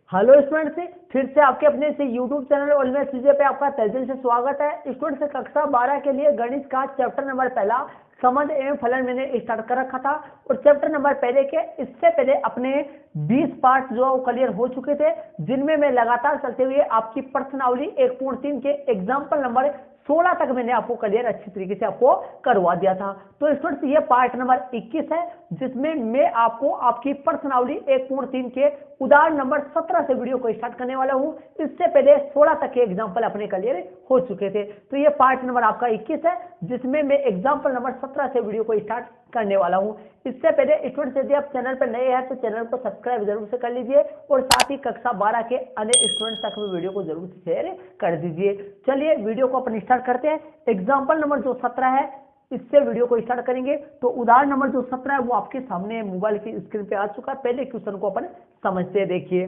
Hello students, फिर से आपके अपने से यूट्यूब चैनल ऑलवेज चीजें पे आपका तहे दिल से स्वागत है। स्टूडेंट्स, कक्षा 12 के लिए गणित का चैप्टर नंबर पहला संबंध एवं फलन मैंने स्टार्ट कर रखा था। और चैप्टर नंबर पहले के इससे पहले अपने 20 पार्ट जो क्लियर हो चुके थे, जिनमें मैं लगातार चलते हुए आपकी प्रश्नावली 1.3 के एग्जाम्पल नंबर 16 तक मैंने आपको क्लियर अच्छी तरीके से आपको करवा दिया था। तो स्टूडेंट्स, ये पार्ट नंबर 21 है, जिसमें मैं आपको आपकी प्रश्नावली 1.3 के उदाहरण नंबर 17 से वीडियो को स्टार्ट करने वाला हूं। इससे पहले 16 तक के एग्जाम्पल अपने क्लियर हो चुके थे। तो ये पार्ट नंबर आपका 21 है, जिसमें मैं एग्जाम्पल नंबर 17 से वीडियो को स्टार्ट करने वाला हूं। इससे पहले स्टूडेंट्स, यदि आप चैनल पर नए हैं तो चैनल को सब्सक्राइब जरूर से कर लीजिए और साथ ही कक्षा 12 के अन्य स्टूडेंट्स तक भी वीडियो को जरूर से शेयर कर दीजिए। चलिए वीडियो को अपन स्टार्ट करते हैं। एग्जाम्पल नंबर जो 17 है, इससे वीडियो को स्टार्ट करेंगे। तो उदाहरण नंबर जो 17 है वो आपके सामने मोबाइल की स्क्रीन पे आ चुका है। पहले क्वेश्चन को अपन समझते हैं। देखिए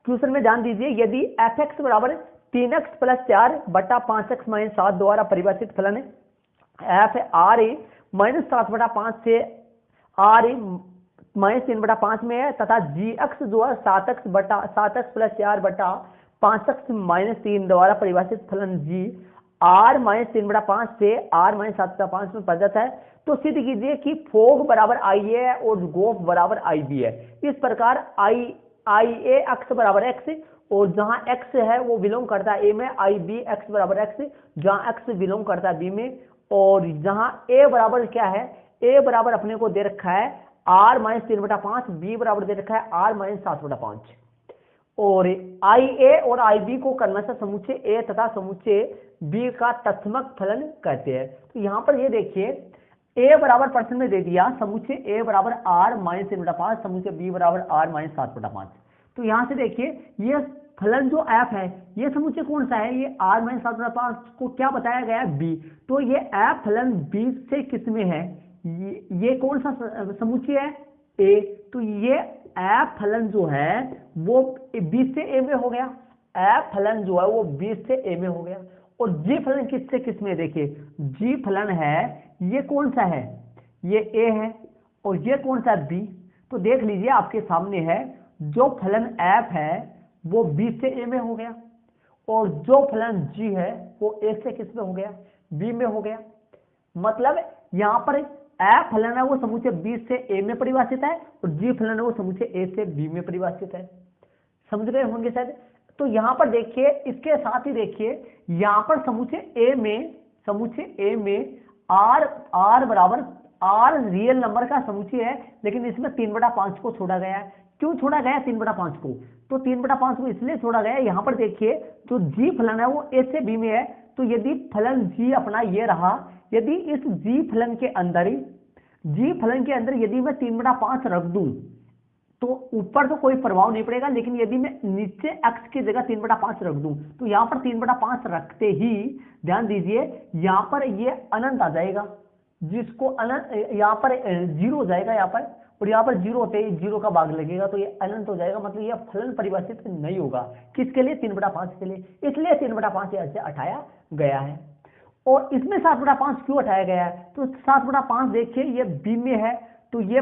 क्वेश्चन में ध्यान दीजिए, यदि एफ एक्स बराबर 3x प्लस 4 बटा 5x माइनस 7 द्वारा परिभाषित फलन एफ आर ए माइनस 7 बटा 5 से आर ए माइनस 3 बटा 5 में है, तथा जी एक्स जो है 7x प्लस 4 बटा 5x माइनस 3 द्वारा परिभाषित फलन जी आर माइनस 3 बटा 5 से आर माइनस 7 बटा 5 में परिवर्तित है, तो सिद्ध कीजिए कि फोग बराबर आई ए है और गोफ बराबर आई बी है। इस प्रकार आई ए एक्स बराबर एक्स, और जहां एक्स है वो बिलोंग करता है ए में, आई बी एक्स बराबर एक्स जहां एक्स बिलोंग करता है बी में, और जहां ए बराबर क्या है, ए बराबर अपने को दे रखा है आर माइनस 3 बटा 5, बी बराबर दे रखा है आर माइनस 7 बटा 5। और आई ए और आई बी को करना से समुच्चय ए तथा समुच्चय बी का तत्समक फलन कहते हैं। तो यहां पर ये देखिए, ए बराबर प्रश्न में दे दिया समुच्चय ए बराबर आर माइनस 3 बटा 5, समुच्चय बी बराबर आर माइनस 7 बटा 5। तो यहां से देखिए, ये फलन जो एफ है, ये समुच्चय कौन सा है, ये आर माइनस 7 बटा 5 को क्या बताया गया है, बी। तो ये एफ फलन बी से किस में है, ये कौन सा समुच्चय है, ए। तो ये एफ फलन जो है वो बी से ए में हो गया, एफ फलन जो है वो बी से ए में हो गया। और जी फलन किससे किस में, देखिए जी फलन है, ये कौन सा है, ये ए है, और ये कौन सा बी। तो देख लीजिए आपके सामने है, जो फलन एफ है वो बी से ए में हो गया, और जो फलन जी है वो ए से किस में हो गया, बी में हो गया। मतलब यहां पर एफ फलन है वो समुच्चय बी से ए में परिभाषित है, और जी फलन है वो समुच्चय ए से बी में परिभाषित है। समझ रहे होंगे शायद। तो यहां पर देखिए, इसके साथ ही देखिए यहां पर समुच्चय ए में आर बराबर आर रियल नंबर का समुच्चय है, लेकिन इसमें 3 बटा 5 को छोड़ा गया है। क्यों छोड़ा गया 3 बटा 5 को, तो 3 बटा 5 को इसलिए छोड़ा गया है, यहां पर देखिए जो जी फलन है वो ए से बी में है। तो यदि फलन जी अपना ये रहा, यदि इस जी फलन के अंदर यदि मैं 3 बटा 5 रख दूं, तो ऊपर तो कोई प्रभाव नहीं पड़ेगा, लेकिन यदि मैं नीचे x की जगह 3 बटा 5 रख दूं, तो यहां पर 3 बटा 5 रखते ही ध्यान दीजिए यहां पर ये अनंत आ जाएगा, जिसको अनंत यहां पर जीरो हो जाएगा यहां पर, और यहां पर जीरो होते ही जीरो का भाग लगेगा तो ये अनंत हो जाएगा। मतलब ये फलन परिभाषित नहीं होगा किसके लिए, 3 बटा 5 के लिए। इसलिए 3 बटा 5 ऐसे हटाया गया है। और इसमें 7 बटा 5 क्यों हटाया गया है, तो 7 बटा 5 देखिए ये बी में है, तो ये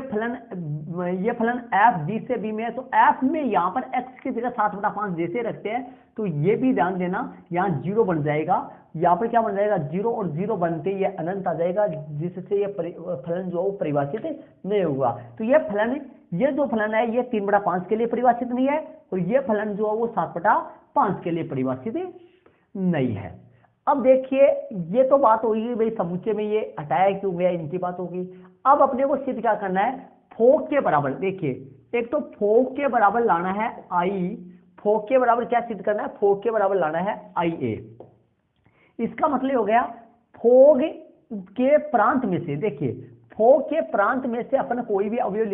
फलन एफ बी से बी में है, तो एफ में यहां पर एक्स की जगह 7 बटा 5 जैसे रखते हैं, तो ये भी ध्यान देना यहां जीरो बन जाएगा, यहां पर क्या बन जाएगा, जीरो, और जीरो बनते ये अनंत आ जाएगा, जिससे ये फलन जो है वो परिभाषित नहीं होगा। तो ये जो फलन है ये 3 बटा 5 के लिए परिभाषित नहीं है, और ये फलन जो है वो 7 बटा 5 के लिए परिभाषित नहीं है। अब देखिए, ये तो बात होगी भाई समुच्चय में ये हटाया क्यों गया, इनकी बात होगी। अब अपने को सिद्ध क्या करना है, फोग के बराबर। देखिए, एक तो फोग के बराबर लाना है फोग के बराबर क्या सिद्ध करना है, फोग के बराबर लाना है आई ए। इसका मतलब हो गया फोग के प्रांत में से, देखिए फोग के प्रांत में से अपन कोई भी अवयव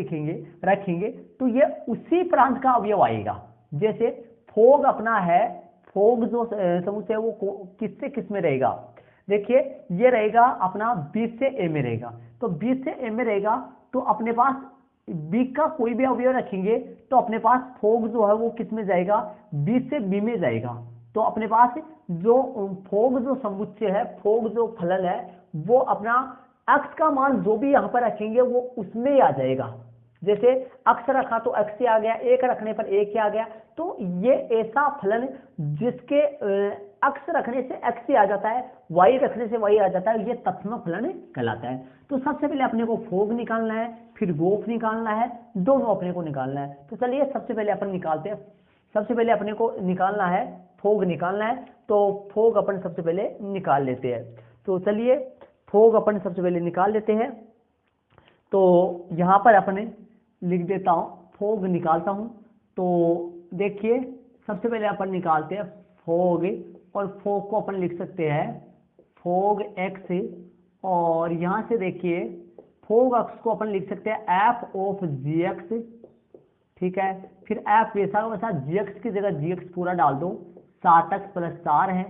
रखेंगे तो ये उसी प्रांत का अवयव आएगा। जैसे फोग अपना है, फोग जो समुच्चय है वो किससे किस में रहेगा, देखिए ये रहेगा अपना बी से ए में रहेगा। तो बी से ए में रहेगा तो अपने पास बी का कोई भी अवयव रखेंगे तो अपने पास फोग जो है वो किस में जाएगा, बी से बी में जाएगा। तो अपने पास जो फोग जो समुच्चय है, फोग जो फलन है, वो अपना एक्स का मान जो भी यहां पर रखेंगे वो उसमें ही आ जाएगा। जैसे अक्स रखा तो एक्स ही आ गया, एक रखने पर एक ही आ गया। तो ये ऐसा फलन जिसके अक्स रखने से एक्स ही आ जाता है, वाई रखने से वाई आ जाता है, ये तत्सम फलन कहलाता है। तो सबसे पहले अपने को फोग निकालना है, फिर गोफ निकालना है, दोनों अपने को निकालना है। तो चलिए सबसे पहले अपन निकालते हैं। सबसे पहले अपने को निकालना है, फोग निकालना है। तो फोग अपन सबसे पहले निकाल लेते हैं। तो चलिए फोग अपन सबसे पहले निकाल लेते हैं। तो यहाँ पर अपने लिख देता हूँ, फोग निकालता हूँ। तो देखिए सबसे पहले अपन निकालते हैं फोग, और फोग को अपन लिख सकते हैं फोग एक्स, और यहाँ से देखिए फोग एक्स को अपन लिख सकते हैं एफ ऑफ जी एक्स, ठीक है। फिर एफ वैसा वैसा जी एक्स की जगह जी एक्स पूरा डाल दो, 7x + 4 है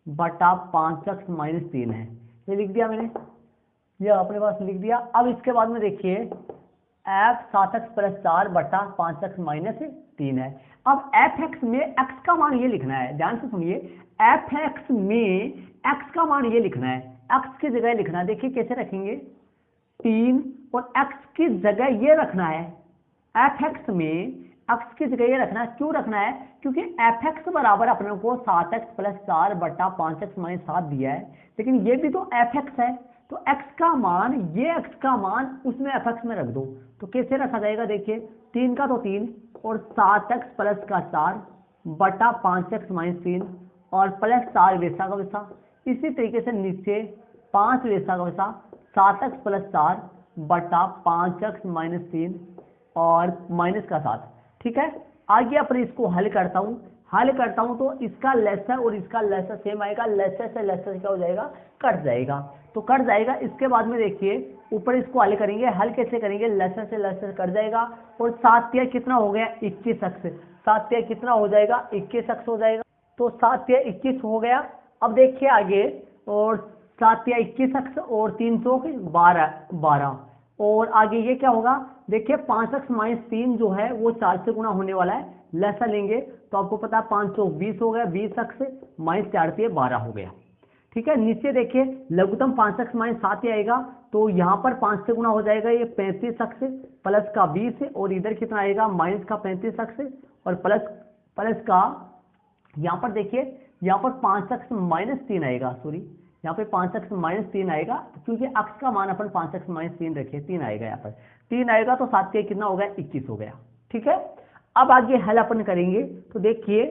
बटा 5x - 3 है, ये लिख दिया मैंने, ये अपने पास लिख दिया। अब इसके बाद में देखिए f 7x + 4 बटा 5x - 3 है। अब fx में x का मान ये लिखना है, ध्यान से सुनिए, fx में x का मान ये लिखना है, x की जगह लिखना है। देखिए कैसे रखेंगे, 3, और x की जगह ये रखना है, fx में x की जगह ये रखना है। क्यों रखना है, क्योंकि fx बराबर अपने को 7x + 4 बटा 5x - 7 दिया है, लेकिन ये भी तो fx है। तो x का मान, ये x का मान उसमें fx में रख दो। तो कैसे रखा जाएगा, देखिए 3 का तो 3, और 7x + 4 बटा 5x - 3, और प्लस 4 वैसा का वैसा। इसी तरीके से नीचे 5 वैसा का वैसा, 7x + 4 बटा 5x - 3 और -7, ठीक है। आगे अपन इसको हल करता हूँ, हल करता हूं तो इसका लेसर और इसका लेसर सेम आएगा, लेसर से लेसर क्या हो जाएगा, कट जाएगा। तो कट जाएगा। इसके बाद में देखिए ऊपर इसको हल करेंगे, हल कैसे करेंगे, लेसर से लेसर कट जाएगा, और 7 तिया कितना हो गया, 21x, 7 तिया कितना हो जाएगा, 21x हो जाएगा। तो 7 तिया 21 हो गया। अब देखिए आगे, और 7 तिया 21x और 3 चौक 12, और आगे ये क्या होगा, देखिए 5x - 3 जो है वो 4 से गुणा होने वाला है, लेसर लेंगे तो आपको पता है 5 चौक 20 हो गया, 20x - 4 तिया 12 हो गया, ठीक है। नीचे देखिए लघुत्तम 5x - 7 ही आएगा, तो यहाँ पर 5 से गुणा हो जाएगा, ये 35x प्लस का 20, और इधर कितना आएगा, माइनस का 35x और प्लस का, यहाँ पर देखिए यहाँ पर 5x - 3 आएगा, सॉरी यहाँ पे 5x - 3 आएगा, क्योंकि x का मान अपन 5x - 3 रखे, 3 आएगा, यहाँ पर 3 आएगा, तो 7 के कितना हो गया, 21 हो गया, ठीक है। अब आगे हल अपन करेंगे, तो देखिए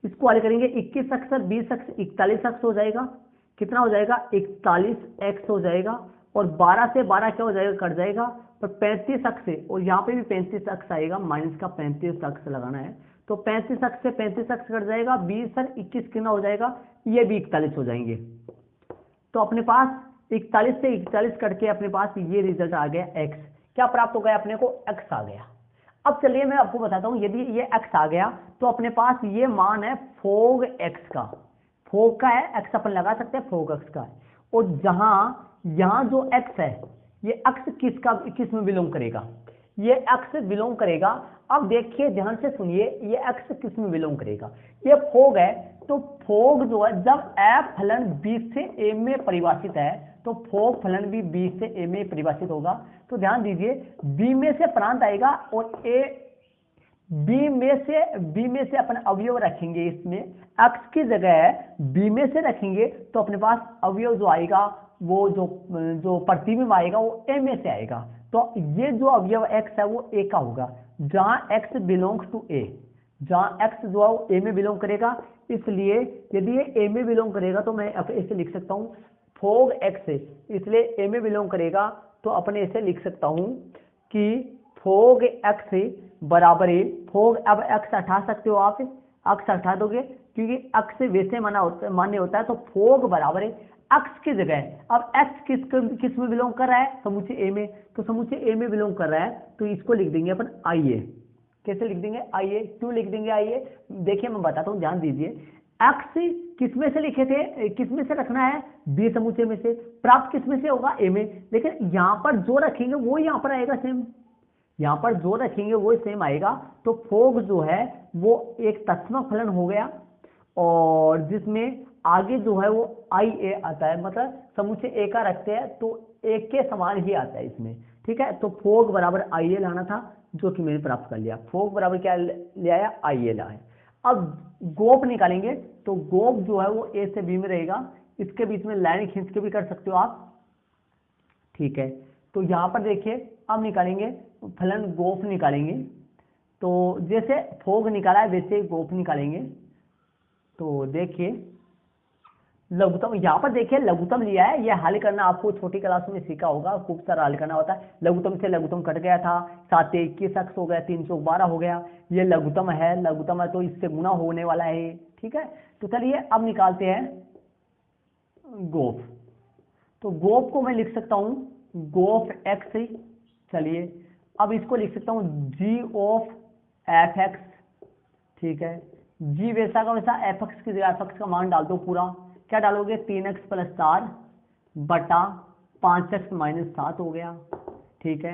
इसको हल करेंगे, 21x 20x 41x हो जाएगा, कितना हो जाएगा, 41x हो जाएगा, और 12 से 12 क्या हो जाएगा, कट जाएगा, पर 35x से, और यहाँ पे भी 35x आएगा, माइनस का 35x लगाना है, तो 35x से 35x कट जाएगा, 20 और 21 कितना हो जाएगा, ये भी 41 हो जाएंगे। तो अपने पास 41 से 41 करके अपने पास ये रिजल्ट आ गया, x क्या प्राप्त हो गया, अपने को x आ गया। अब चलिए मैं आपको बताता हूं, यदि ये x आ गया तो अपने पास ये मान है फोग x का, फोग का है, x अपन लगा सकते हैं, फोग x का है, और जहां यहां जो x है, ये x किस में बिलोंग करेगा, ये x बिलोंग करेगा। अब देखिए ध्यान से सुनिए, ये x किस में बिलोंग करेगा, ये फोग है, तो फोग जो है, जब f फलन b से a में परिभाषित है, तो फोग फलन भी b से a में परिभाषित होगा। तो ध्यान दीजिए b में से प्रांत आएगा, और b में से अपन अवयव रखेंगे, इसमें x की जगह b में से रखेंगे, तो अपने पास अवयव जो आएगा, वो जो प्रतिबिंब आएगा वो a में से आएगा। तो ये जो अवयव x है वो a का होगा, जहां x बिलोंग्स टू a, जहां x जो है वो a में बिलोंग करेगा। इसलिए यदि ये a में बिलोंग करेगा तो मैं ऐसे लिख सकता हूं फोग x, इसलिए a में बिलोंग करेगा, तो अपने ऐसे लिख सकता हूं कि फोग x बराबर है, फोग, अब x हटा सकते हो आप, x हटा दोगे क्योंकि x वैसे मान्य होता है, तो फोग बराबर है x की जगह, अब x किस में बिलोंग कर रहा है, समूचे a में, तो समूचे a में बिलोंग कर रहा है, तो इसको लिख देंगे अपन IA। कैसे लिख देंगे, IA। क्यों लिख देंगे IA, देखिए मैं बताता हूं, ध्यान दीजिए, x किस में से लिखे थे, किस में से रखना है, b समूचे में से, प्राप्त किस में से होगा, a में, लेकिन यहां पर जो रखेंगे वो यहां पर आएगा सेम, यहां पर जो रखेंगे वो सेम आएगा। तो फोग जो है वो एक तत्समक फलन हो गया, और जिसमें आगे जो है वो IA आता है, मतलब समूचे a का रखते हैं तो एक के समान ही आता है इसमें, ठीक है। तो फोग बराबर आई ए लाना था, जो कि मैंने प्राप्त कर लिया। फोग बराबर क्या ले आया, आई ए लाया। अब गोप निकालेंगे, तो गोप जो है वो ए से बी में रहेगा, इसके बीच में लाइन खींच के भी कर सकते हो आप, ठीक है। तो यहाँ पर देखिए अब निकालेंगे फलन गोप निकालेंगे, तो जैसे फोग निकाला है वैसे गोप निकालेंगे। तो देखिए लघुत्तम, यहाँ पर देखिए लघुत्तम लिया है, यह हल करना आपको छोटी क्लास में सीखा होगा, खूब सारा हल करना होता है। लघुत्तम से लघुत्तम कट गया था, 7 21 अक्स हो गया, 312 हो गया, ये लघुत्तम है, लघुत्तम है तो इससे गुना होने वाला है, ठीक है। तो चलिए अब निकालते हैं गोप। तो गोप को मैं लिख सकता हूं गोप एक्स, चलिए अब इसको लिख सकता हूं जी ऑफ एफ एक्स, ठीक है। जी वैसा का वैसा, एफ एक्स की जगह एफ एक्स का मान डाल दो पूरा, क्या डालोगे 3x + 4 बटा 5x - 7 हो गया, ठीक है।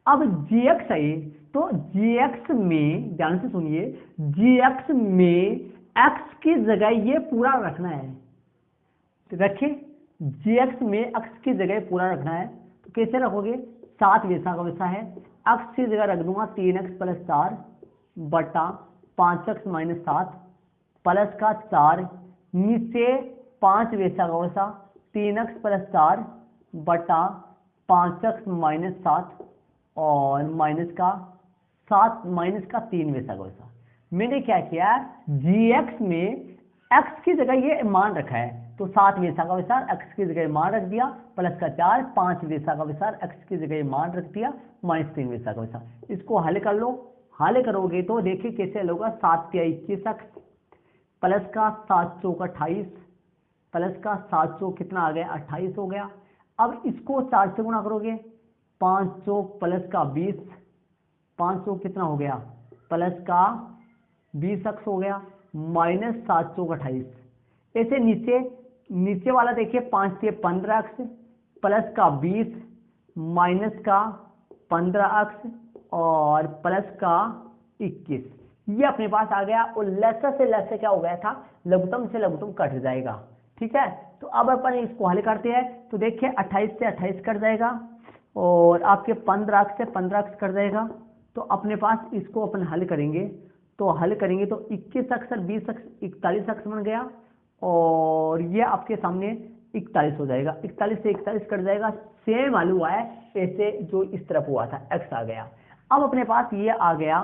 अब gx है, तो gx में ध्यान से सुनिए, gx में x की जगह ये पूरा रखना है, तो रखिए gx में x की जगह पूरा रखना है, तो कैसे रखोगे, 7 वैसा का वैसा है, x की जगह रख दूंगा 3x + 4 बटा 5x - 7 प्लस का 4, नीचे 5 वैसा का वैसा, 3x + 4 बटा 5x - 7 और माइनस का 3 वैसा का वैसा। मैंने क्या किया, gx में x की जगह ये मान रखा है, तो 7 वैसा का वैसा x की जगह मान रख दिया, प्लस का 4, 5 वैसा का वैसा x की जगह मान रख दिया, -3 वैसा का वैसा। इसको हल कर लो, हल करोगे तो देखिए कैसे हल होगा, 7 × 21 x प्लस का 7 × 4 = 28 प्लस का 7 × 4 कितना आ गया, 28 हो गया। अब इसको 4 से गुणा करोगे, 5 × 4 प्लस का 20, 5 × 4 कितना हो गया, प्लस का 20 x हो गया, -7 × 4 = 28। ऐसे नीचे वाला देखिए 5 × 3 = 15 x प्लस का 20 माइनस का 15 x और प्लस का 21, ये अपने पास आ गया। और लसा से लसा क्या हो गया था, लघुत्तम से लघुत्तम कट जाएगा, ठीक है। तो अब अपन इसको हल करते हैं, तो देखिए 28 से 28 कट जाएगा और आपके 15 से 15 कट जाएगा। तो अपने पास इसको अपन हल करेंगे, तो 21 x और 20 x 41 x बन गया, और ये आपके सामने 41 हो जाएगा, 41 से 41 कट जाएगा, सेम वाल्यू हुआ है ऐसे जो इस तरफ हुआ था, x आ गया। अब अपने पास ये आ गया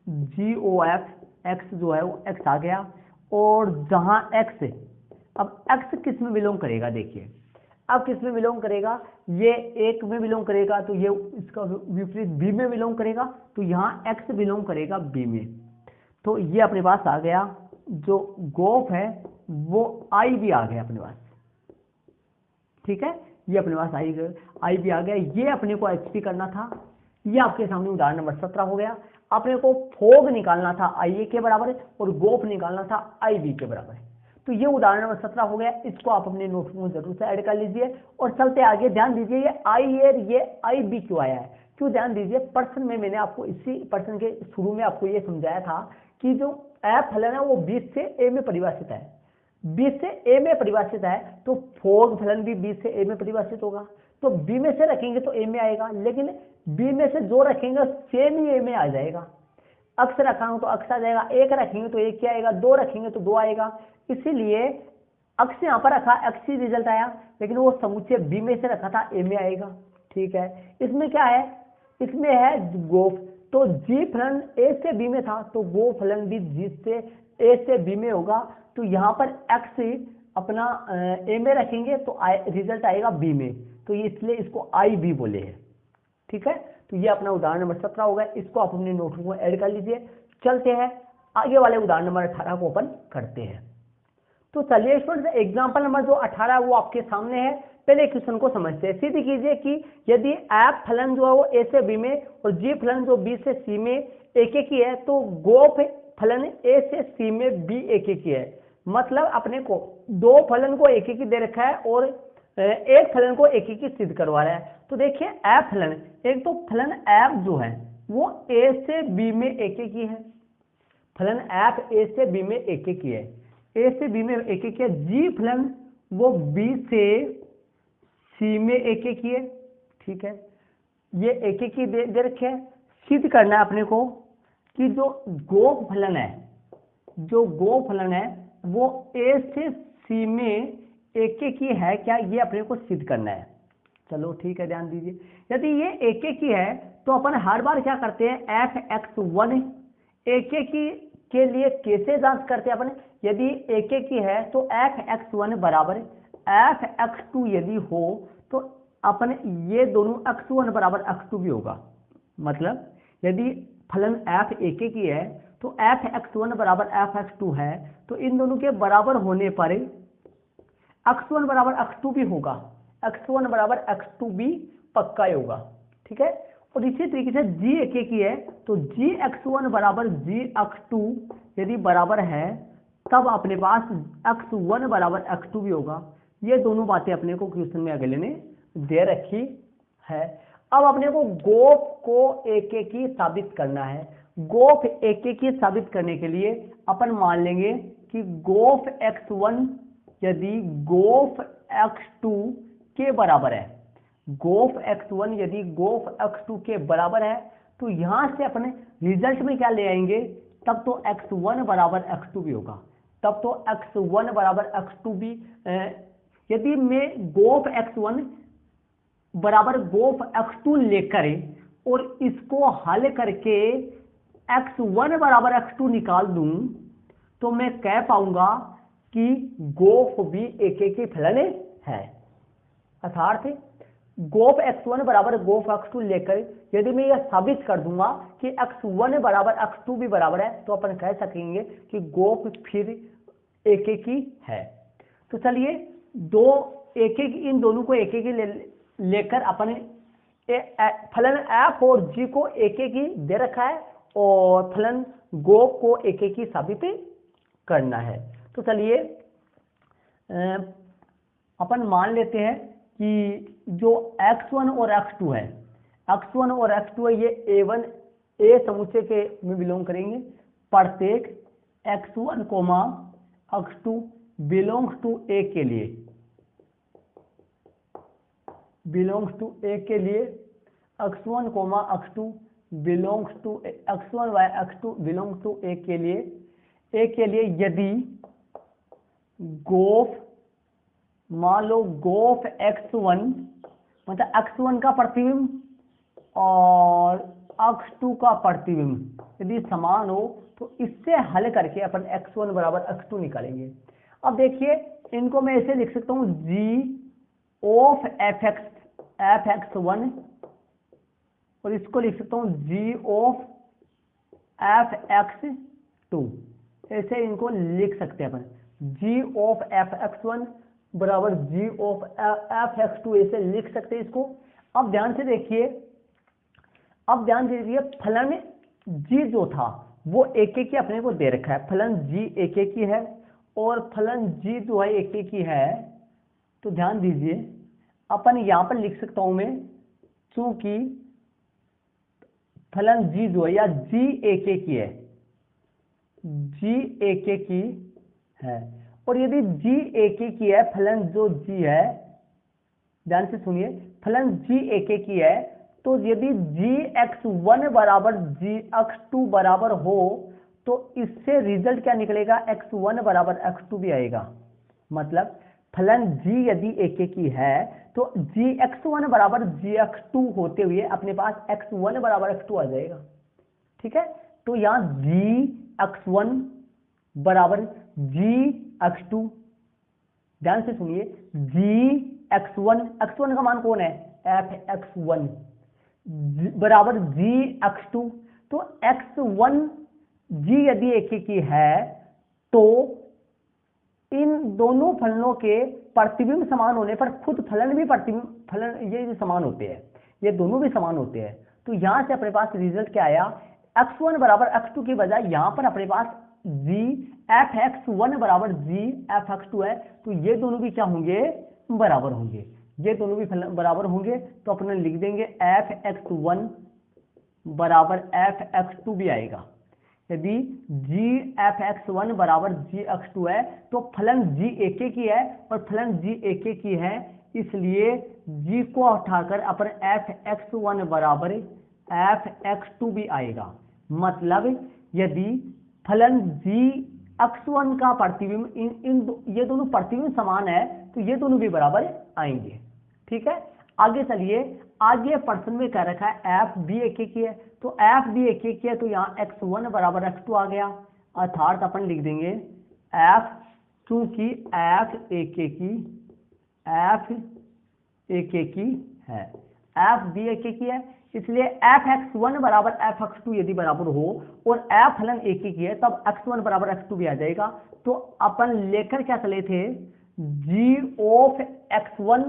GOF x जो है वो x आ गया, और जहां x, अब x किस में बिलोंग करेगा, देखिए अब किस में बिलोंग करेगा, ये 1 में बिलोंग करेगा, तो ये इसका विपरीत b में बिलोंग करेगा, तो यहाँ x बिलोंग करेगा b में। तो ये अपने पास आ गया, जो गोफ है वो i भी आ गया अपने पास, ठीक है। ये अपने पास i भी आ गया, ये अपने को HP करना था। ये आपके सामने उदाहरण नंबर 17 हो गया। अपने को फोग निकालना था IA के बराबर और गोप निकालना था IB के बराबर। तो ये उदाहरण नंबर 17 हो गया, इसको आप अपने नोटबुक में जरूर से ऐड कर लीजिए और चलते आगे। ध्यान दीजिए ये IA ये IB क्यों आया है, क्यों, ध्यान दीजिए प्रश्न में मैंने आपको इसी प्रश्न के शुरू में आपको ये समझाया था कि जो एफ फलन है वो 20 से ए में परिभाषित है, 20 से ए में परिभाषित है, तो फोग फलन भी 20 से ए में परिभाषित होगा। तो बी में से रखेंगे तो ए में आएगा, लेकिन बी में से जो रखेंगे सेम ही ए में आ जाएगा। अक्स रखा हूं तो अक्स आ जाएगा, एक रखेंगे तो एक ही आएगा, 2 रखेंगे तो 2 आएगा। इसीलिए अक्स यहां पर रखा, एक्स ही रिजल्ट आया, लेकिन वो समुच्चय बी में से रखा था ए में आएगा, ठीक है। इसमें क्या है, इसमें है गोफ, तो जी फलन ए से बी में था, तो गो फलन भी जी से ए से बी में होगा। तो यहाँ पर एक्स अपना ए में रखेंगे तो रिजल्ट आएगा बी में, तो ये इसलिए इसको आई बी बोले हैं, ठीक है। तो ये अपना उदाहरण नंबर 17 होगा, इसको आप अपने नोटबुक में ऐड कर लीजिए। चलते हैं आगे वाले उदाहरण नंबर 18 को ओपन करते हैं। तो चलिए स्टूडेंट्स, एग्जाम्पल नंबर जो 18 है वो आपके सामने है। पहले क्वेश्चन को समझते हैं। सिद्ध कीजिए कि यदि एफ फलन जो है वो ए से बी में और जी फलन जो बी से सी में एक एक ही है, तो गोफ फलन ए से सी में बी एक एक ही है। मतलब अपने को दो फलन को एक एक ही दे रखा है और एक फलन को एक एक ही सिद्ध करवा रहा है। तो देखिए एफ फलन, एक तो फलन एफ जो है वो ए से बी में एक एक ही है, फलन एफ ए से बी में एक एक ही है, ए से बी में एक एक है। जी फलन वो बी से सी में एक एक ही है, ठीक है। ये एक एक की दे रखे है। सिद्ध करना है अपने को कि जो गोप फलन है, जो गोप फलन है वो ए से सी में एक एक ही है क्या, ये अपने को सिद्ध करना है। चलो ठीक है, ध्यान दीजिए। यदि ये एक एक ही है तो अपन हर बार क्या करते हैं, एफ एक्स वन एक एक ही के लिए कैसे जांच करते हैं अपन, यदि एक एक ही है तो एफ एक्स वन बराबर एफ एक्स टू यदि हो तो अपन ये दोनों एक्स वन बराबर एक्स टू भी होगा। मतलब यदि फलन एफ एक एक ही है तो एफ एक्स वन बराबर एफ एक्स टू है, तो इन दोनों के बराबर होने पर एक्स वन बराबर एक्स टू भी होगा, एक्स वन बराबर एक्स टू भी पक्का ही होगा। ठीक है, और इसी तरीके से जी एक एक ही है तो जी एक्स वन बराबर जी एक्स टू यदि बराबर है तब अपने पास एक्स वन बराबर एक्स टू भी होगा। ये दोनों बातें अपने को क्वेश्चन में अगले ने दे रखी है। अब अपने को गोप को एक एक ही साबित करना है। गोप एक एक ही साबित करने के लिए अपन मान लेंगे कि गोप एक्स वन यदि गोप एक्स टू के बराबर है, गोप एक्स वन यदि गोप एक्स टू के बराबर है, तो यहां से अपने रिजल्ट में क्या ले आएंगे, तब तो एक्स वन बराबर एक्स टू भी होगा, तब तो एक्स वन बराबर एक्स टू भी। यदि मैं गोप एक्स वन बराबर गोप एक्स टू लेकर और इसको हल करके एक्स वन बराबर एक्स टू निकाल दूं तो मैं कह पाऊंगा कि गोप भी एक एक ही फलन है। अर्थात गोप एक्स वन बराबर गोप एक्स टू लेकर यदि मैं यह साबित कर दूंगा कि एक्स वन बराबर एक्स टू भी बराबर है, तो अपन कह सकेंगे कि गोप फिर एक एक ही है। तो चलिए दो एक एक इन दोनों को एक एक ही लेकर अपन फलन एफ और जी को एक एक ही दे रखा है और फलन गोप को एक एक ही साबित करना है। तो चलिए अपन मान लेते हैं कि जो x1 और x2 है, x1 और x2 है, ये a1 ए समुच्चय के में बिलोंग करेंगे। प्रत्येक x1 comma x2 belongs to a के लिए, बिलोंग्स टू a के लिए x1 comma x2 belongs to x1 by x2 belongs to a के लिए यदि गोफ मान लो गोफ x1 मतलब x1 का प्रतिबिंब और x2 का प्रतिबिंब यदि समान हो तो इससे हल करके अपन x1 बराबर x2 निकालेंगे। अब देखिए इनको मैं ऐसे लिख सकता हूं g of F X one और इसको लिख सकता हूं g of F X two, ऐसे इनको लिख सकते हैं अपन g of F X one बराबर g of F X two, ऐसे लिख सकते हैं इसको। अब ध्यान से देखिए, अब ध्यान दीजिए फलन g जो था वो एक एक ही अपने को दे रखा है, फलन g एक एक ही है और फलन g जो है एक एक ही है। तो ध्यान दीजिए अपन यहां पर लिख सकता हूं मैं, चूंकि फलन g जो है या g एक एक ही है, g एक एक ही है और यदि g एक एक ही है, फलन जो g है, ध्यान से सुनिए, फलन g एक एक ही है तो यदि g एक्स वन बराबर g एक्स टू बराबर हो तो इससे रिजल्ट क्या निकलेगा, एक्स वन बराबर एक्स टू भी आएगा। मतलब फलन g यदि एक एक ही है तो g एक्स वन बराबर g एक्स टू होते हुए अपने पास एक्स वन बराबर एक्स टू आ जाएगा। ठीक है, तो यहां g एक्स वन बराबर g एक्स टू, ध्यान से सुनिए g एक्स वन का मान कौन है, एफ एक्स वन बराबर g एक्स टू, तो एक्स वन g यदि एक ही है तो इन दोनों फलनों के प्रतिबिंब समान होने पर खुद फलन भी प्रतिबिंब फलन ये समान होते हैं, ये दोनों भी समान होते हैं। तो यहां से अपने पास रिजल्ट क्या आया, x1 बराबर x2 की बजाय यहां पर अपने पास g एफ एक्स वन बराबर g एफ एक्स टू है, तो ये दोनों भी क्या होंगे, बराबर होंगे, ये दोनों भी फलन बराबर होंगे। तो अपने लिख देंगे एफ एक्स वन बराबर एफ एक्स टू भी आएगा। यदि g एफ एक्स वन बराबर g एक्स टू है तो फलन g एक एक ही है और फलन g एक एक ही है, इसलिए g को उठाकर अपन f(x1) बराबर f(x2) भी आएगा। मतलब यदि फलन g(x1) का प्रतिबिंब ये दोनों प्रतिबिंब समान है तो ये दोनों भी बराबर आएंगे। ठीक है, आगे चलिए। आगे प्रश्न में कह रखा है f भी एक ही है, तो f भी एक ही है, तो यहाँ x1 बराबर x2 आ गया। अर्थात अपन लिख देंगे f, चूंकि f एक ही है, f भी एक ही है, इसलिए f(x1) बराबर f(x2) यदि बराबर हो और f फलन एक ही है तब x1 बराबर x2 भी आ जाएगा। तो अपन लेकर क्या चले थे, g(x1)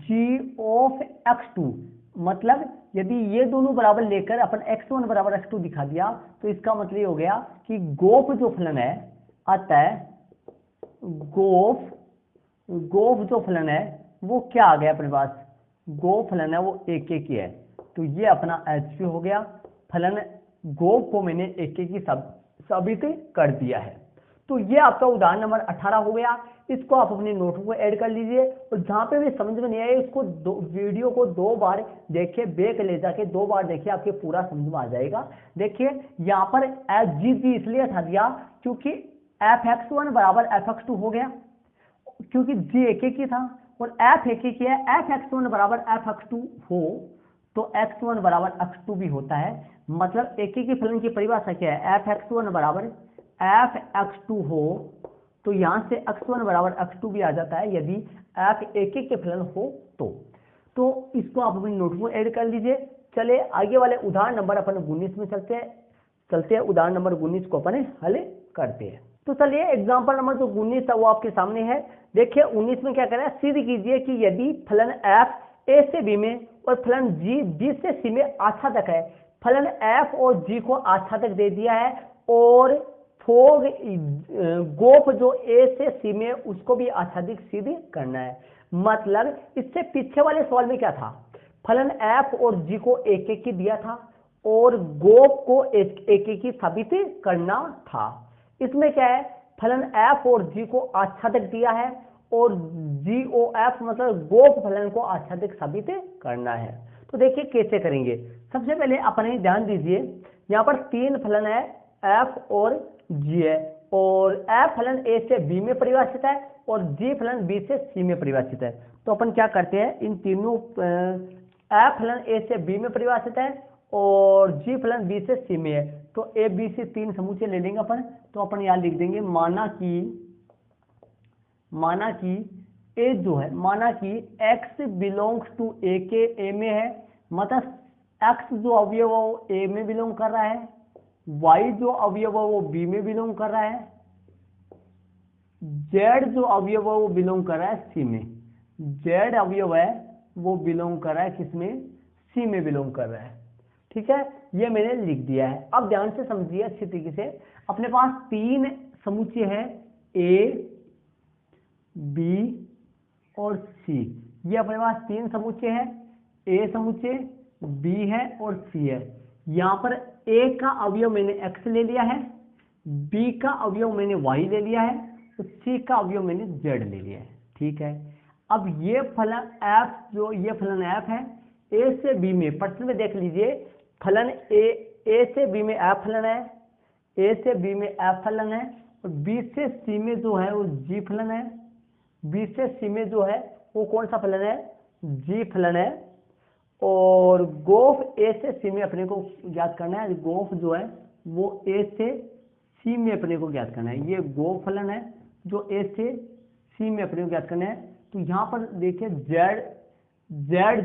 g(x2), मतलब यदि ये दोनों बराबर लेकर अपन x1 बराबर x2 दिखा दिया तो इसका मतलब ये हो गया कि गोफ जो फलन है, अतः गोफ जो फलन है वो क्या आ गया अपने पास, गोफ फलन है वो एक ही है, तो ये अपना एच हो गया। फलन गोफ को मैंने एक ही साबित कर दिया है। तो ये आपका उदाहरण नंबर 18 हो गया। इसको आप अपने नोटबुक में ऐड कर लीजिए और जहां पे भी समझ में नहीं आए इसको वीडियो को 2 बार देखिए, बैक ले जाके 2 बार देखिए, आपके पूरा समझ में आ जाएगा। देखिए यहाँ पर जी इसलिए हटा दिया क्योंकि f(x1) बराबर f(x2) हो गया, क्योंकि g एक ही था और f एक ही है। f(x1) बराबर f(x2) हो तो x1 बराबर x2 भी होता है। मतलब एक ही फलन की परिभाषा क्या है, f(x1) बराबर f(x2) हो तो यहां से x1 बराबर x2 भी आ जाता है यदि f एक ही के फलन हो तो इसको आप अपनी नोटबुक ऐड कर लीजिए। चले आगे वाले उदाहरण नंबर अपन 19 में चलते हैं। उदाहरण नंबर 19 को अपन हल करते हैं। तो चलिए एग्जाम्पल नंबर जो 19 है वो आपके सामने है। देखिए 19 में क्या कर रहा है, सिद्ध कीजिए कि यदि फलन f a से b में और फलन g b से c में आच्छादक है, फलन f और g को आच्छादक दे दिया है और फोग गोफ जो a से c में उसको भी आच्छादित सिद्ध करना है। मतलब इससे पीछे वाले सवाल में क्या था, फलन f और g को एक एक ही दिया था और गोफ को एक एक ही साबित करना था। इसमें क्या है, फलन f और g को आच्छादक दिया है और GOF मतलब गोफ फलन को आच्छादित साबित करना है। तो देखिए कैसे करेंगे। सबसे पहले अपने ध्यान दीजिए, यहाँ पर 3 फलन है, f और g है और f फलन a से b में परिभाषित है और g फलन b से c में परिभाषित है। तो अपन क्या करते हैं, इन तीनों f फलन a से b में परिभाषित है और g फलन b से c में है, तो a b c 3 समुच्चय ले लेंगे अपन। तो अपन यहाँ लिख देंगे माना कि a जो है, माना कि x बिलोंग्स टू a के a में है, मतलब x जो अवयव है वो a में बिलोंग कर रहा है, y जो अवयव है वो b में बिलोंग कर रहा है, z जो अवयव है वो बिलोंग कर रहा है c में, z अवयव है वो बिलोंग कर रहा है किसमें, c में बिलोंग कर रहा है। ठीक है, ये मैंने लिख दिया है। अब ध्यान से समझिए अच्छी तरीके से। अपने पास 3 समुच्चय है a b और c, ये अपने पास 3 समुच्चय है, a समुच्चय, b है और c है। यहाँ पर a का अवयव मैंने x ले लिया है, b का अवयव मैंने y ले लिया है तो c का अवयव मैंने z ले लिया है। ठीक है, अब ये फलन f जो ये फलन f है a से b में, प्रश्न में देख लीजिए, फलन a से b में f फलन है, a से b में f फलन है और b से c में जो है वो g फलन है, b से c में जो है वो कौन सा फलन है, g फलन है। और गोफ a से c में अपने को ज्ञात करना है, गोफ जो है वो a से c में अपने को ज्ञात करना है, ये गोफ फलन है जो a से c में अपने को ज्ञात करना है। तो यहाँ पर देखिए z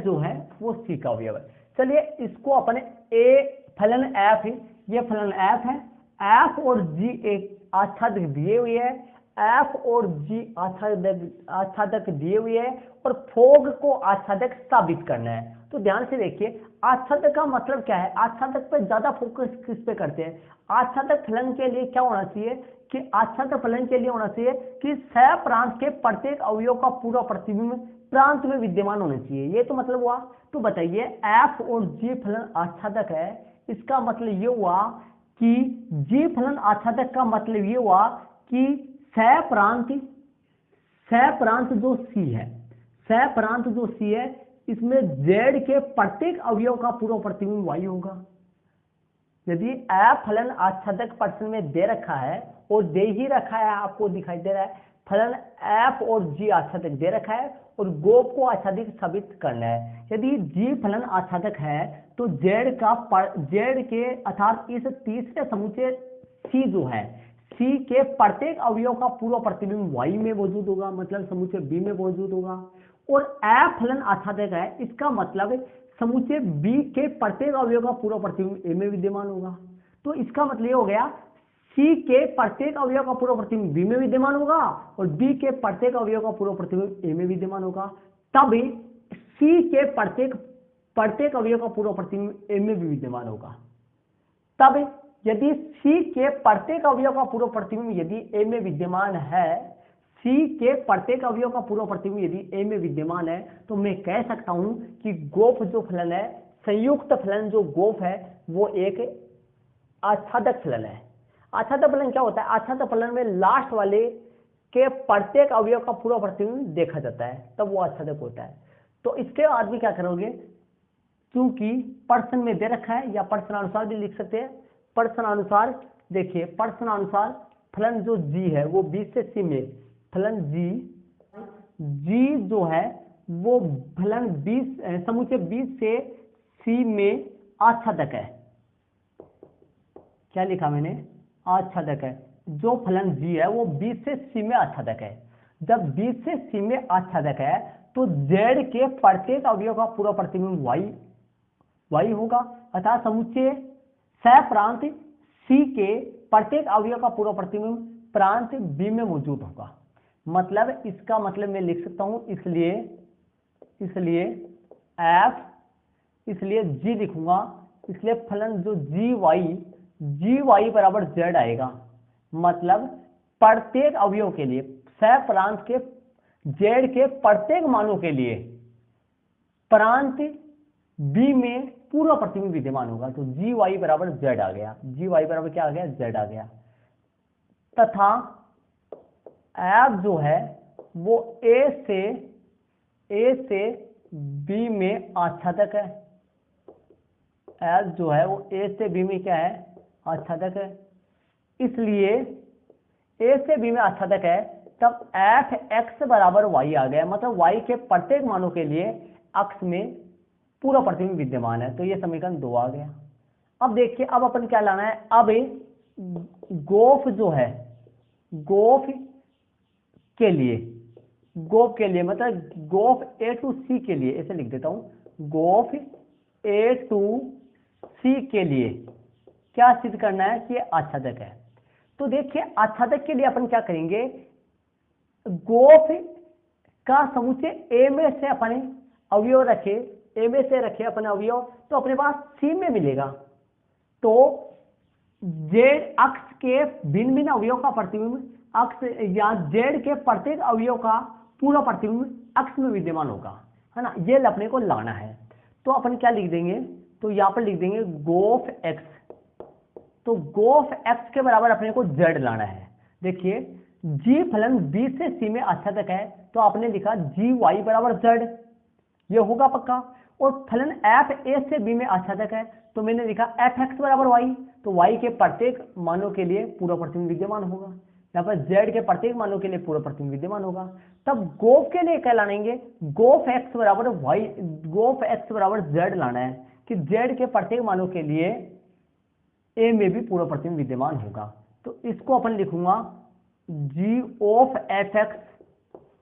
जो है वो c का अवयव है। चलिए इसको अपने a फलन f, ये फलन f है, f और g एक आच्छादक दिए हुए है, f और g आच्छादक दिए हुए है और फोग को आच्छादक साबित करना है। तो ध्यान से देखिए, आच्छादक का मतलब क्या है, आच्छादक पर ज्यादा फोकस किस पे करते हैं, आच्छादक फलन के लिए क्या होना चाहिए कि आच्छादक फलन के लिए होना चाहिए कि सह प्रांत के प्रत्येक अवयव का पूरा प्रतिबिंब प्रांत में विद्यमान होना चाहिए, ये तो मतलब हुआ। तो बताइए f और g फलन आच्छादक है, इसका मतलब ये हुआ कि g फलन आच्छादक का मतलब ये हुआ कि सह प्रांत जो c है, सह प्रांत जो सी है इसमें जेड के प्रत्येक अवयव का पूर्व प्रतिबिंब वाई होगा। यदि एफ फलन आच्छादक प्रश्न में दे रखा है और दे ही रखा है, आपको दिखाई दे रहा है फलन एफ और जी आच्छादक दे रखा है और गोप को आच्छादित साबित करना है। यदि जी फलन आच्छादक है तो जेड के अर्थात इस तीसरे समुच्चय सी जो है सी के प्रत्येक अवयव का पूर्व प्रतिबिंब वाई में मौजूद होगा, मतलब समुच्चय बी में मौजूद होगा। और एफ फलन आच्छादक है, इसका मतलब समुच्चय बी के प्रत्येक अवयव का पूर्व प्रतिबिंब ए में विद्यमान होगा। तो इसका मतलब ये हो गया सी के प्रत्येक अवयव का पूर्व प्रतिबिंब बी में विद्यमान होगा और बी के प्रत्येक अवयव का पूर्व प्रतिबिंब ए में विद्यमान होगा। तब सी के प्रत्येक अवयव का पूर्व प्रतिबिंब ए में भी विद्यमान होगा। तब यदि सी के प्रत्येक अवयव का पूर्व प्रतिबिंब यदि ए में विद्यमान है, सी के प्रत्येक अवयव का पूर्व प्रतिबिंब यदि ए में विद्यमान है, तो मैं कह सकता हूं कि गोफ जो फलन है, संयुक्त फलन जो गोफ है, वो एक आच्छादक फलन है। आच्छादक फलन क्या होता है? आच्छादक फलन में लास्ट वाले के प्रत्येक अवयव का पूर्व प्रतिबिंब देखा जाता है, तब वो आच्छादक होता है। तो इसके बाद भी क्या करोगे, क्योंकि प्रश्न में दे रखा है या प्रश्नानुसार भी लिख सकते हैं। प्रश्नानुसार देखिए, प्रश्नानुसार फलन जो जी है वो 20 से सी में, फलन जी जो है वो फलन 20 समुच्चय 20 से सी में आच्छादक है। क्या लिखा मैंने? आच्छादक है। जो फलन जी है वो 20 से सी में आच्छादक है। जब 20 से सी में आच्छादक है तो जेड के प्रत्येक अवयव का पूर्व प्रतिबिंब वाई होगा, अर्थात समुच्चय सह प्रांत सी के प्रत्येक अवयव का पूर्व प्रतिबिंब प्रांत बी में मौजूद होगा। मतलब इसका मतलब मैं लिख सकता हूं, इसलिए एफ, इसलिए जी लिखूंगा, इसलिए फलन जो जी वाई बराबर जेड आएगा। मतलब प्रत्येक अवयव के लिए सह प्रांत के जेड के प्रत्येक मानों के लिए प्रांत बी में पूर्व प्रतिबिंब विद्यमान होगा। तो जी वाई बराबर जेड आ गया। जी वाई बराबर क्या आ गया? जेड आ गया। तथा एफ जो है वो ए से बी में आच्छादक है। एफ जो है वो ए से बी में क्या है? आच्छादक है। इसलिए ए से बी में आच्छादक है, तब एफ एक्स बराबर वाई आ गया। मतलब वाई के प्रत्येक मानों के लिए अक्ष में पूरा प्रतिबिंब विद्यमान है। तो ये समीकरण 2 आ गया। अब देखिए, अब अपन क्या लाना है, अब गोफ जो है, गोफ के लिए मतलब गोफ ए टू सी के लिए, ऐसे लिख देता हूं, गोफ ए टू सी के लिए क्या सिद्ध करना है कि आच्छादक है। तो देखिए, आच्छादक के लिए अपन क्या करेंगे, गोफ का समुच्चय ए में से अपने अवयव रखे, ए में से रखे अपने अवयव, तो अपने पास सी में मिलेगा। तो जेड अक्ष के भिन्न भिन्न अवयव का प्रतिबिंब अक्ष या जेड के प्रत्येक अवयव का पूरा प्रतिबिंब अक्ष में विद्यमान होगा, है ना। ये अपने को लाना है। तो अपन क्या लिख देंगे, तो यहां पर लिख देंगे गोफ एक्स। तो गोफ एक्स के बराबर अपने को जेड लाना है। देखिए, जी फलन बी से सी में आच्छादक है, तो आपने लिखा जी वाई बराबर जेड, ये होगा पक्का। और फलन एफ ए से बी में आच्छादक है, तो मैंने लिखा एफ एक्स बराबर वाई, तो वाई के प्रत्येक मानों के लिए पूरा प्रतिबिंब विद्यमान होगा। यहाँ पर जेड के प्रत्येक मानों के लिए पूरा प्रतिबिंब विद्यमान होगा। तब गोफ के लिए क्या लाएंगे, गोफ एक्स बराबर वाई, गोफ एक्स बराबर जेड लाना है कि जेड के प्रत्येक मानों के लिए ए में भी पूरा प्रतिबिंब विद्यमान होगा। तो इसको अपन लिखूंगा जी ऑफ एफ एक्स,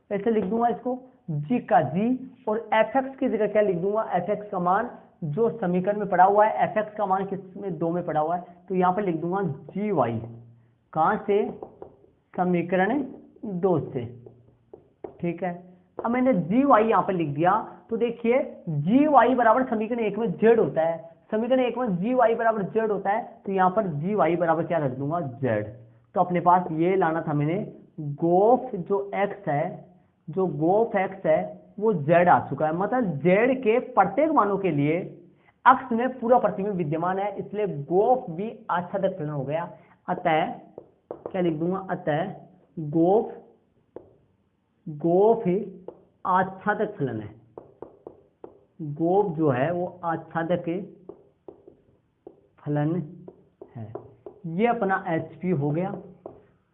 ऐसे लिख दूंगा इसको, जी का जी, और एफ एक्स की जगह क्या लिख दूंगा, एफ एक्स का मान जो समीकरण में पड़ा हुआ है, एफ एक्स का मान किसमें? 2 में पड़ा हुआ है, तो यहाँ पर लिख दूंगा जी वाई। कहां से? समीकरण 2 से। ठीक है, अब मैंने जी वाई यहाँ पर लिख दिया। तो देखिए, जी वाई बराबर समीकरण 1 में जेड होता है, समीकरण 1 में जी वाई बराबर जेड होता है, तो यहाँ पर जी वाई बराबर क्या रख दूंगा? जेड। तो अपने पास ये लाना था मैंने, गोफ जो एक्स है, जो गोफ एक्स है वो जेड आ चुका है। मतलब जेड के प्रत्येक मानों के लिए अक्ष में पूरा प्रतिबिंब विद्यमान है, इसलिए गोफ भी आच्छादक फलन हो गया। अतः क्या लिख दूंगा, अतः गोफ आच्छादक फलन है, गोफ जो है वो आच्छादक फलन है, ये अपना HP हो गया।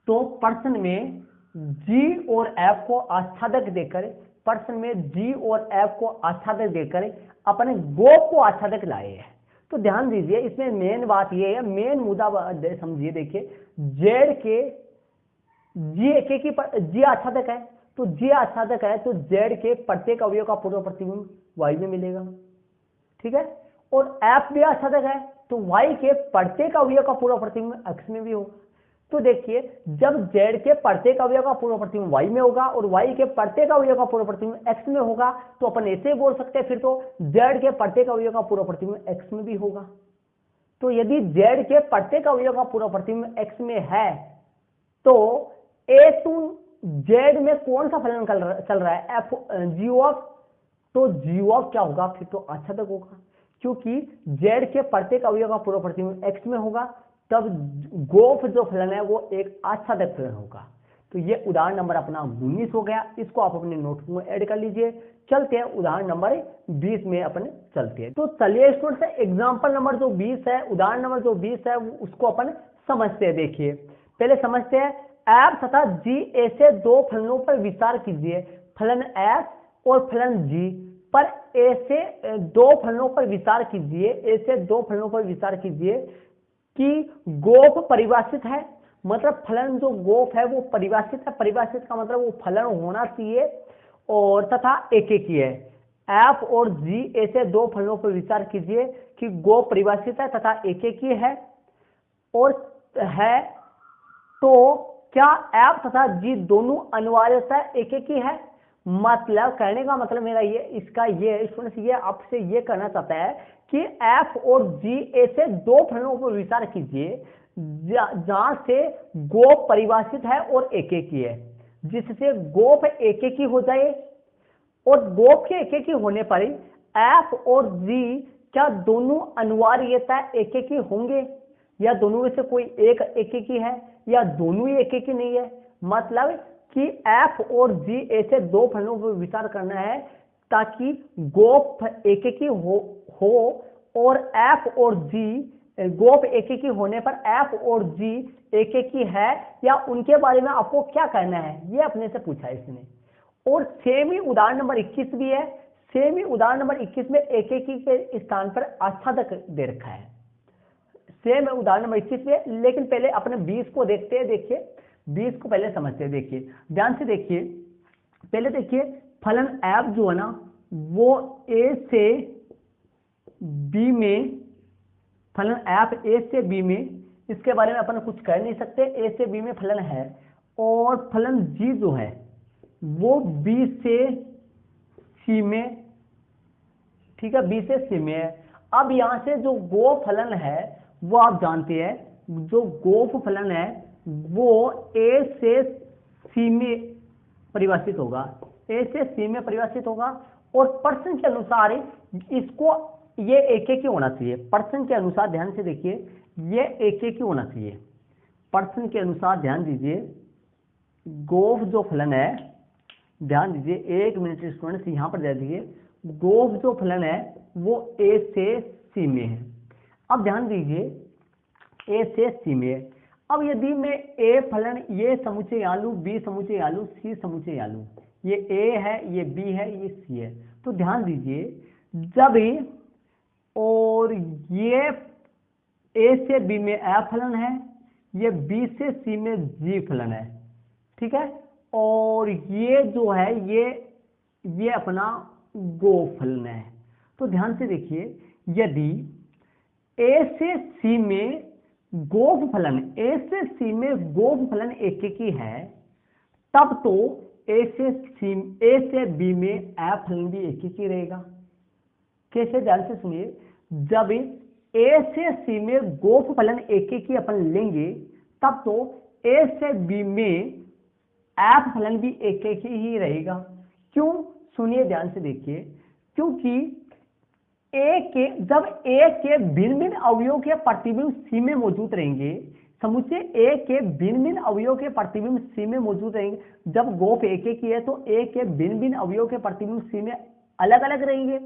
तो प्रश्न में G और F को आच्छादक देकर, प्रश्न में G और F को आच्छादक देकर अपने गोफ को आच्छादक लाए हैं। तो ध्यान दीजिए, इसमें मेन बात ये है, मेन मुद्दा समझिए। देखिए Z के G आच्छादक है, तो G आच्छादक है तो Z के प्रत्येक अवयव का पूर्व प्रतिबिंब Y में मिलेगा, ठीक है। और F भी आच्छादक है तो Y के प्रत्येक अवयव का पूर्व प्रतिबिंब X में भी होगा। तो देखिए, जब Z के प्रत्येक अवयव का पूर्व प्रतिबिंब Y में होगा और Y के प्रत्येक अवयव का पूर्व प्रतिबिंब X में होगा, तो अपन ऐसे बोल सकते हैं फिर तो Z के प्रत्येक अवयव का पूर्व प्रतिबिंब X में भी होगा। तो यदि Z के प्रत्येक अवयव का पूर्व प्रतिबिंब X में है तो A टू Z में कौन सा फलन चल रहा है, G ऑफ, तो G ऑफ क्या होगा, फिर तो आच्छादक होगा, क्योंकि Z के प्रत्येक अवयव का पूर्व प्रतिबिंब X में होगा, तब गोफ जो फलन है वो एक आच्छादक फलन होगा। तो ये उदाहरण नंबर अपना 19 हो गया, इसको आप अपने नोटबुक में ऐड कर लीजिए। चलते हैं उदाहरण नंबर 20 में अपने चलते हैं। तो चलिए स्टूडेंट्स, एग्जाम्पल नंबर जो 20 है, उदाहरण नंबर जो 20 है उसको अपन समझते हैं। देखिए पहले समझते हैं, F तथा G ऐसे दो फलनों पर विचार कीजिए, फलन F और फलन G पर ऐसे दो फलनों पर विचार कीजिए, ऐसे दो फलनों पर विचार कीजिए कि गोफ परिभाषित है, मतलब फलन जो गोफ है वो परिभाषित है, परिभाषित का मतलब वो फलन होना चाहिए, और तथा एकेकी है। F और G ऐसे दो फलनों पर विचार कीजिए कि गोफ परिभाषित है तथा एकेकी है और है, तो क्या F तथा G दोनों अनिवार्यतः एकेकी है। मतलब कहने का मतलब मेरा ये, इसका ये स्टूडेंट्स ये आपसे ये कहना चाहता है कि F और G ऐसे दो फलनों पर विचार कीजिए जहां से गोफ परिभाषित है और एकेकी है, जिससे गोफ एकेकी हो जाए, और गोफ के एकेकी होने पर F और G क्या दोनों अनिवार्यतः एकेकी होंगे, या दोनों में से कोई एक एकेकी है, या दोनों ही एकेकी नहीं है। मतलब कि F और G ऐसे दो फलनों पर विचार करना है ताकि गोफ एकेकी हो और F और G, गोफ एकेकी होने पर F और G एकेकी है या उनके बारे में आपको क्या कहना है, ये अपने से पूछा है इसने। और सेम ही उदाहरण नंबर 21 भी है, सेम ही उदाहरण नंबर 21 में एकेकी के स्थान पर आच्छादक दे रखा है, सेम उदाहरण नंबर 21 में। लेकिन पहले अपने 20 को देखते हैं। देखिए 20 को पहले समझते हैं। देखिए ध्यान से देखिए, पहले देखिए फलन F जो है ना वो A से B में, फलन F A से B में, इसके बारे में अपन कुछ कह नहीं सकते, A से B में फलन है, और फलन G जो है वो B से C में, ठीक है, B से C में है। अब यहां से जो गोफ फलन है वो आप जानते हैं, जो गोफ फलन है वो A से C में परिभाषित होगा, A से C में परिभाषित होगा, और प्रश्न के अनुसार इसको ये एकेकी होना चाहिए। प्रश्न के अनुसार ध्यान से देखिए, ये एकेकी होना चाहिए। प्रश्न के अनुसार ध्यान दीजिए, गोफ जो फलन है, ध्यान दीजिए, एक मिनट स्टूडेंट्स यहां पर दे दीजिए, गोफ जो फलन है वो A से C में है। अब ध्यान दीजिए A से C में है। अब यदि मैं A फलन, ये समुच्चय यहाँ लूं, B समुच्चय यहाँ लूं, C समुच्चय यहाँ लूं, ये A है, ये B है, ये C है, तो ध्यान दीजिए जब और ये A से B में F फलन है, ये B से C में G फलन है, ठीक है, और ये जो है ये अपना गोफ फलन है। तो ध्यान से देखिए, यदि A से C में गोफ फलन, A से C में गोफ फलन एकेकी है, तब तो A से B में F फलन भी एकेकी रहेगा। कैसे, ध्यान से सुनिए, जब A से C में गोफ फलन एकेकी अपन लेंगे तब तो A से B में F फलन भी एकेकी ही रहेगा। क्यों, सुनिए ध्यान से देखिए, क्योंकि जब A के भिन्न भिन्न अवयवों के प्रतिबिंब C में मौजूद रहेंगे, समुच्चय ए के भिन्न भिन्न अवयव के प्रतिबिंब सी में मौजूद रहेंगे। जब गोफ एक की है तो ए के भिन्न भिन्न अवयव के प्रतिबिंब सी में अलग अलग रहेंगे।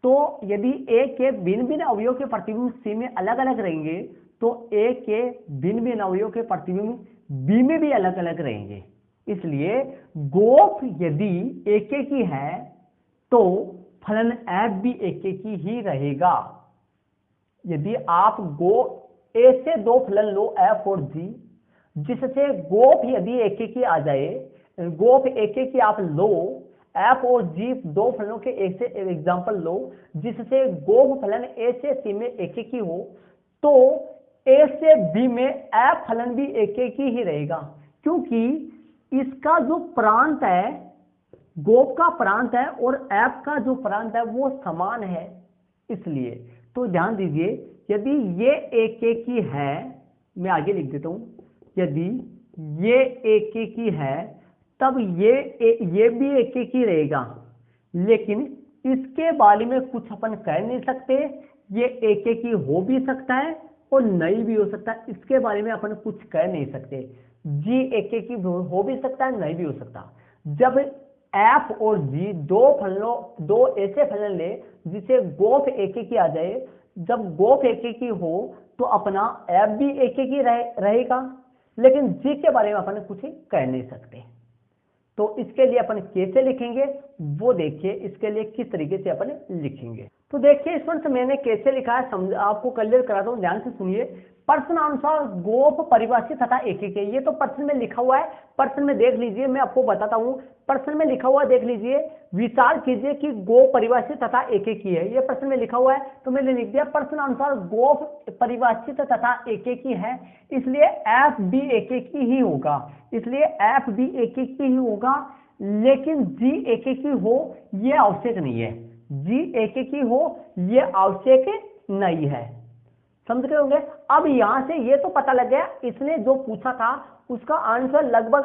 तो यदि ए के भिन्न भिन्न अवयव के प्रतिबिंब सी में अलग अलग रहेंगे तो ए के भिन्न भिन्न अवयव के प्रतिबिंब बी में भी अलग अलग रहेंगे। इसलिए गोफ यदि एक की है तो फलन एफ भी एक की ही रहेगा। यदि आप ए से दो फलन लो एफ और जी, जिससे गोफ यदि एक की आ जाए, गोफ एक की आप लो, एफ और जी दो फलनों के एक से एग्जांपल लो जिससे गोफ फलन ए से सी में एक की हो, तो ए से बी में एफ फलन भी एक की ही रहेगा, क्योंकि इसका जो प्रांत है, गोफ का प्रांत है और एफ का जो प्रांत है वो समान है। इसलिए तो ध्यान दीजिए, यदि ये एक की है, मैं आगे लिख देता हूं, यदि ये एक की है तब ये भी एक की रहेगा, लेकिन इसके बारे में कुछ अपन कह नहीं सकते। ये एक की हो भी सकता है और नहीं भी हो सकता है, इसके बारे में अपन कुछ कह नहीं सकते। जी एक की हो भी सकता है, नहीं भी हो सकता। जब एफ और जी दो ऐसे फलन ले जिसे गोफ एक की आ जाए, जब गोफ एक की हो तो अपना एफ भी एक की रहेगा, लेकिन जी के बारे में अपन कुछ कह नहीं सकते। तो इसके लिए अपन कैसे लिखेंगे वो देखिए, इसके लिए किस तरीके से अपन लिखेंगे। तो देखिए स्टूडेंट्स, मैंने कैसे लिखा है आपको क्लियर कराता हूं, ध्यान से सुनिए। प्रश्नानुसार गोफ परिभाषित तथा एक के, ये तो प्रश्न में लिखा हुआ है, प्रश्न में देख लीजिए, मैं आपको बताता हूं। प्रश्न में लिखा हुआ देख लीजिए, विचार कीजिए कि गोफ परिभाषित तथा एक की है, ये प्रश्न में लिखा हुआ है। तो मैंने लिख दिया प्रश्नानुसार गोफ परिभाषित तथा एक की है, इसलिए एफ भी एक की ही होगा, इसलिए एफ भी एक की ही होगा। लेकिन जी एक की हो ये आवश्यक नहीं है, जी एक की हो ये आवश्यक नहीं है, समझ गए होंगे। अब यहां से ये तो पता लग गया, इसने जो पूछा था उसका आंसर लगभग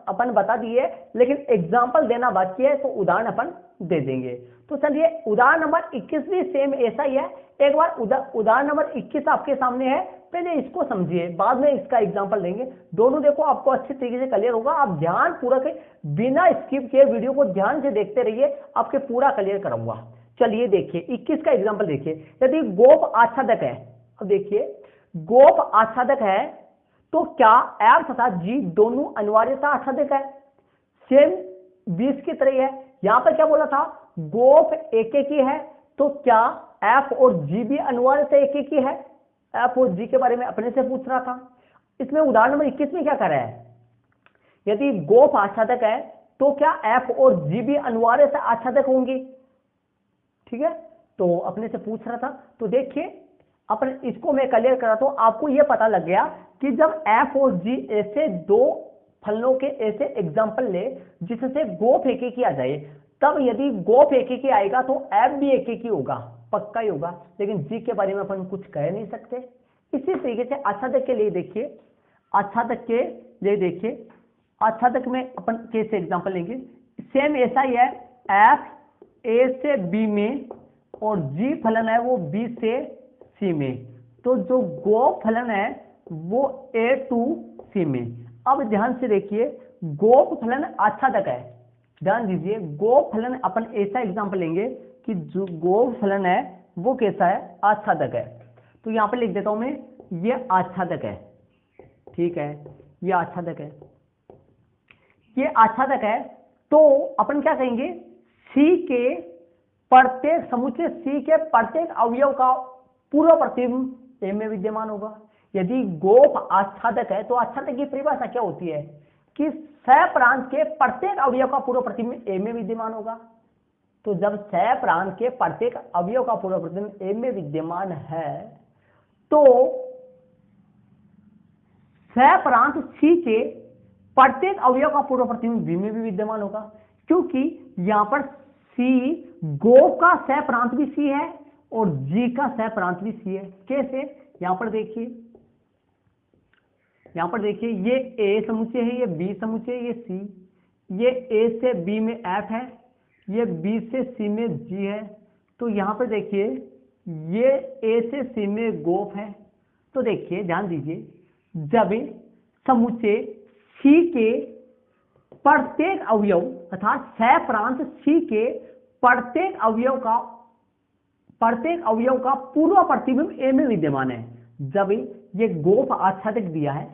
अपन बता दिए, लेकिन एग्जाम्पल देना बाकी है, तो उदाहरण अपन दे देंगे। तो चलिए उदाहरण नंबर 21 भी सेम ऐसा ही है। एक बार उदाहरण नंबर 21 आपके सामने है, पहले इसको समझिए, बाद में इसका एग्जाम्पल देंगे। दोनों देखो आपको अच्छी तरीके से क्लियर होगा। आप ध्यान पूरा के बिना स्किप किए वीडियो को ध्यान से देखते रहिए, आपके पूरा क्लियर कराऊंगा। चलिए देखिए 21 का एग्जाम्पल देखिए। यदि गोफ आच्छादक है, अब देखिए गोफ आच्छादक है तो क्या एफ तथा जी दोनों अनिवार्यता आच्छादक है, सेम 20 की तरह है। यहां पर क्या बोला था, गोफ एक की है तो क्या एफ और जी भी अनिवार्यता एक की है। एफ और जी के बारे में अपने से पूछ रहा था। इसमें उदाहरण नंबर 21 में क्या कर रहा है, यदि गोफ आच्छादक है तो क्या एफ और जी भी अनिवार्यता आच्छादक होंगी, ठीक है, तो अपने से पूछ रहा था। तो देखिए अपन इसको मैं क्लियर कराता हूं, आपको यह पता लग गया कि जब एफ और जी ऐसे दो फलनों के ऐसे एग्जाम्पल ले जिससे गोफ एक की आ जाए, तब यदि गोफ एक की आएगा तो एफ भी एक की होगा, पक्का ही होगा, लेकिन जी के बारे में अपन कुछ कह नहीं सकते। इसी तरीके से आच्छादक के लिए देखिए, आच्छादक के लिए देखिए, आच्छादक में अपन कैसे एग्जाम्पल लेंगे, सेम ऐसा ही है। एफ ए से बी में और जी फलन है वो बी से सी में, तो जो गोफ फलन है वो ए टू सी में। अब ध्यान से देखिए, गोफ फलन आच्छादक है, ध्यान दीजिए, गोफ फलन अपन ऐसा एग्जांपल लेंगे कि जो गोफ फलन है वो कैसा है, आच्छादक है। तो यहां पर लिख देता हूं मैं, ये आच्छादक है, ठीक है, ये आच्छादक है, ये आच्छादक है। तो अपन क्या कहेंगे, सी के प्रत्येक समुच्चय सी के प्रत्येक अवयव का पूर्व प्रतिबिंब ए में विद्यमान होगा। यदि गोफ आच्छादक है तो आच्छादक की परिभाषा क्या होती है कि सह प्रांत के प्रत्येक अवयव का पूर्व प्रतिबिंब ए में विद्यमान होगा। तो जब सह प्रांत के प्रत्येक अवयव का पूर्व प्रतिबिंब ए में विद्यमान है तो सह प्रांत सी के प्रत्येक अवयव का पूर्व प्रतिबिंब बी में भी विद्यमान होगा, क्योंकि यहां पर सी गोफ का सह प्रांत भी सी है और जी का सह प्रांत भी सी है। कैसे, यहां पर देखिए, यहां पर देखिए, ये ए समुच्चय है, ये बी समुच्चय है, ये सी, ये ए से बी में एफ है, ये बी से सी में जी है। तो यहां पर देखिए ये ए से सी में गोफ है। तो देखिए ध्यान दीजिए, जब समुच्चय C के प्रत्येक अवयव अर्थात सह प्रांत C के प्रत्येक अवयव का पूर्व प्रतिबिंब A में विद्यमान है। जब ये गोफ आच्छादित दिया है,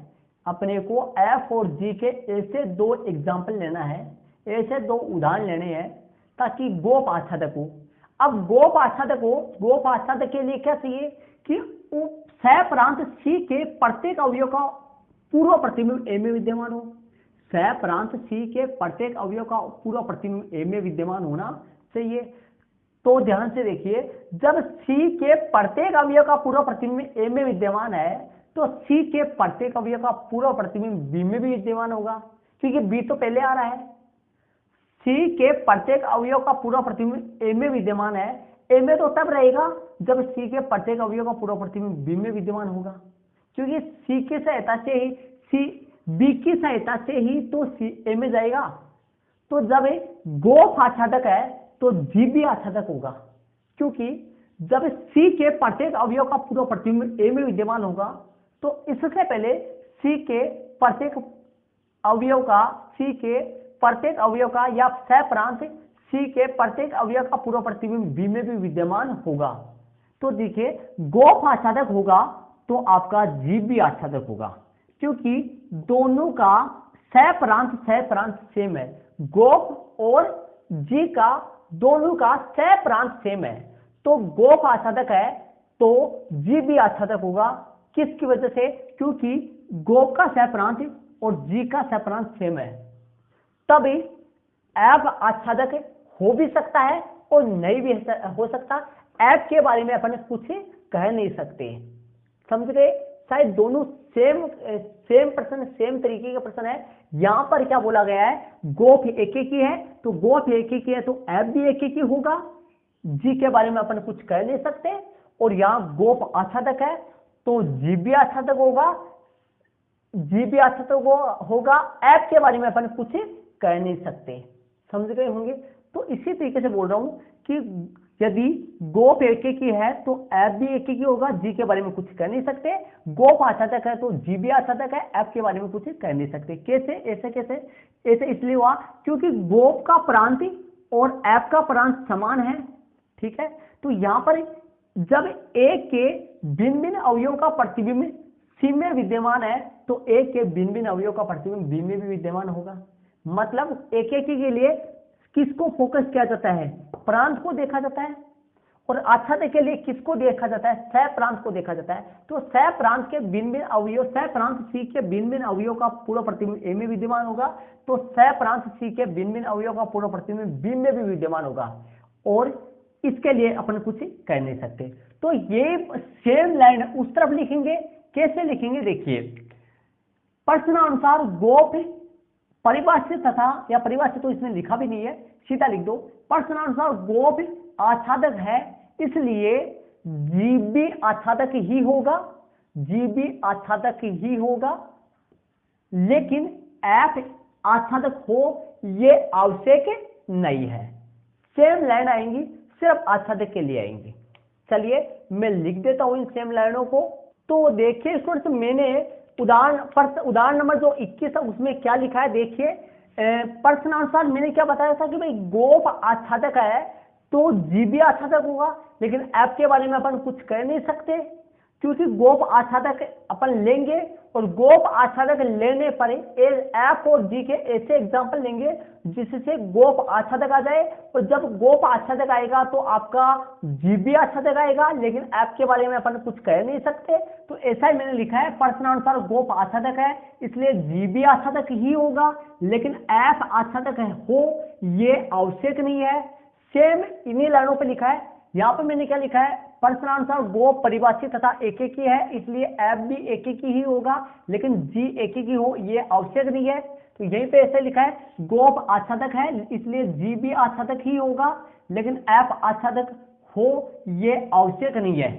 अपने को F और G के ऐसे दो एग्जाम्पल लेना है, ऐसे दो उदाहरण लेने हैं ताकि गोफ आच्छादक हो। अब गोफ आच्छादक के लिए क्या चाहिए कि सह प्रांत C के प्रत्येक अवयव का पूर्व प्रतिबिंब A में विद्यमान हो। सह प्रांत C के प्रत्येक अवयव का पूर्व प्रतिबिंब A में विद्यमान होना चाहिए। तो ध्यान से देखिए, जब C के प्रत्येक अवयव का पूर्व प्रतिबिंब A में विद्यमान है तो C के प्रत्येक अवयव का पूर्व प्रतिबिंब B में भी विद्यमान होगा, क्योंकि B तो पहले आ रहा है। C के प्रत्येक अवयव का पूर्व प्रतिबिंब A में विद्यमान है। A में तो तब रहेगा जब C के प्रत्येक अवयव का पूर्व प्रतिबिंब B में विद्यमान होगा, क्योंकि C की सहायता से ही B की सहायता से ही तो C A में जाएगा। तो जब गोफ आच्छादक है तो G भी आच्छादक होगा, क्योंकि जब C के प्रत्येक अवयव का पूर्व प्रतिबिंब A में विद्यमान होगा तो इससे पहले C के प्रत्येक अवयव का या सह प्रांत C के प्रत्येक अवयव का पूर्व प्रतिबिंब B में भी विद्यमान होगा। तो देखिए, गोफ आच्छादक होगा तो आपका G भी आच्छादक होगा, क्योंकि दोनों का सह प्रांत सेम है। गोफ और G का दोनों का सह प्रांत सेम है, तो गोफ आच्छादक है तो G भी आच्छादक होगा। किसकी वजह से? क्योंकि गोफ का सह प्रांत और G का सह प्रांत सेम है। तभी F आच्छादक हो भी सकता है और नहीं भी हो सकता। F के बारे में अपन कुछ कह नहीं सकते। समझ गए? शायद दोनों सेम प्रश्न, सेम तरीके का प्रश्न है। यहां पर क्या बोला गया है? गोफ एक ही है, तो गोफ एक ही है तो F भी एक ही होगा। G के बारे में अपन कुछ कह नहीं सकते। और यहां गोफ आच्छादक है तो G भी आच्छादक होगा, F के बारे में अपन कुछ कह नहीं सकते। समझ गए होंगे? तो इसी तरीके से बोल रहा हूं कि यदि गोफ एक ही है तो F भी एक ही होगा, G के बारे में कुछ कह नहीं सकते। गोफ आच्छादक है तो G भी आच्छादक है, F के बारे में कुछ कह नहीं सकते। कैसे? ऐसे इसलिए हुआ क्योंकि गोफ का प्रांत और F का प्रांत समान है। ठीक है, तो यहां पर जब A के भिन्न भिन्न अवयव का प्रतिबिंब C में विद्यमान है तो A के भिन्न भिन्न अवयव का प्रतिबिंब B में भी विद्यमान होगा। मतलब एक के लिए किसको फोकस किया जाता है? प्रांत को देखा जाता है। और आच्छादक के लिए किसको देखा जाता है? सह प्रांत को देखा जाता है। तो सह प्रांत के भिन्न भिन्न अवयव, सह प्रांत C के भिन्न भिन्न अवयव का पूर्व प्रतिबिंब A में विद्यमान होगा, तो सह प्रांत C के भिन्न भिन्न अवयव का पूर्व प्रतिबिंब B में भी विद्यमान होगा। और इसके लिए अपन कुछ कह नहीं सकते। तो ये सेम लाइन उस तरफ लिखेंगे। कैसे लिखेंगे? देखिए, प्रश्नानुसार गोफ परिभाषित तथा, या परिभाषित तो इसमें लिखा भी नहीं है, सीधा लिख दो। प्रश्नानुसार गोफ आच्छादक है, इसलिए G भी आच्छादक ही होगा, लेकिन F आच्छादक हो ये आवश्यक नहीं है। सेम लाइन आएंगी, सिर्फ आच्छादक के लिए आएंगी। चलिए मैं लिख देता हूं इन सेम लाइनों को। तो देखिए स्टूडेंट्स, मैंने उदाहरण नंबर जो 21 है उसमें क्या लिखा है देखिए। प्रश्नानुसार मैंने क्या बताया था कि भाई गोफ आच्छादक है तो G भी आच्छादक होगा, लेकिन F के बारे में अपन कुछ कह नहीं सकते, क्योंकि गोफ आच्छादक अपन लेंगे और गोफ आच्छादक लेने पर F और G के ऐसे एग्जाम्पल लेंगे जिससे गोफ आच्छादक आ जाए। और जब गोफ आच्छादक आएगा तो आपका G भी आच्छादक आएगा, लेकिन F के बारे में अपन कुछ कह नहीं सकते। तो ऐसा ही मैंने लिखा है, प्रश्नानुसार गोफ आच्छादक है इसलिए G भी आच्छादक ही होगा, लेकिन F आच्छादक हो ये आवश्यक नहीं है। सेम इन्हीं लाइनों पर लिखा है। यहाँ पर मैंने क्या लिखा है? प्रश्नानुसार गोफ परिभाषित तथा एक ही है, इसलिए F भी एक ही होगा, लेकिन G एक ही हो ये आवश्यक नहीं है। तो यहीं पे ऐसे लिखा है, गोफ आच्छादक है इसलिए G भी आच्छादक ही होगा, लेकिन F आच्छादक हो ये आवश्यक नहीं है,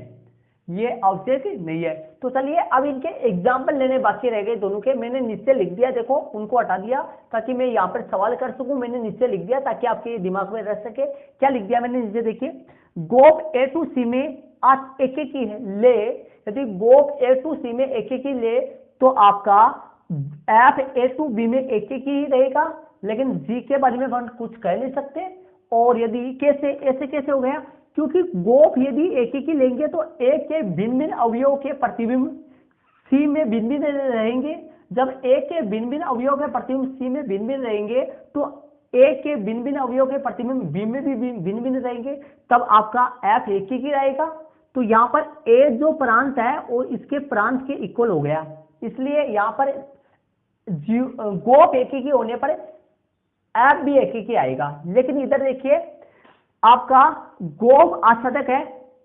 तो चलिए अब इनके एग्जाम्पल लेने बाकी रह गए दोनों के। मैंने नीचे लिख दिया, देखो उनको हटा दिया ताकि मैं यहाँ पर सवाल कर सकूं। मैंने नीचे लिख दिया ताकि आपके दिमाग में रह सके। क्या लिख दिया मैंने नीचे? देखिए, गोफ A to C में एक ही है ले, यदि गोफ A to C में एक ही ले तो आपका एफ ए टू बी में एक एक ही रहेगा, लेकिन जी के बारे में हम कुछ कह नहीं सकते। और यदि कैसे ऐसे कैसे हो गया, क्योंकि गोफ यदि एक एक ही लेंगे तो एक के भिन्न भिन्न अवयव के प्रतिबिंब सी में भिन्न भिन्न रहेंगे। जब एक के भिन्न भिन्न अवयव के प्रतिबिंब सी में भिन्न भिन्न रहेंगे तो एक के भिन्न भिन्न अवयव के प्रतिबिंब बी में भी भिन्न भिन्न रहेंगे, तब आपका एफ एक ही रहेगा। तो यहाँ पर ए जो प्रांत है वो इसके प्रांत के इक्वल हो गया, इसलिए यहाँ पर गोफ एक ही होने पर एफ भी एक ही आएगा। लेकिन इधर देखिए आपका गोफ आच्छादक है,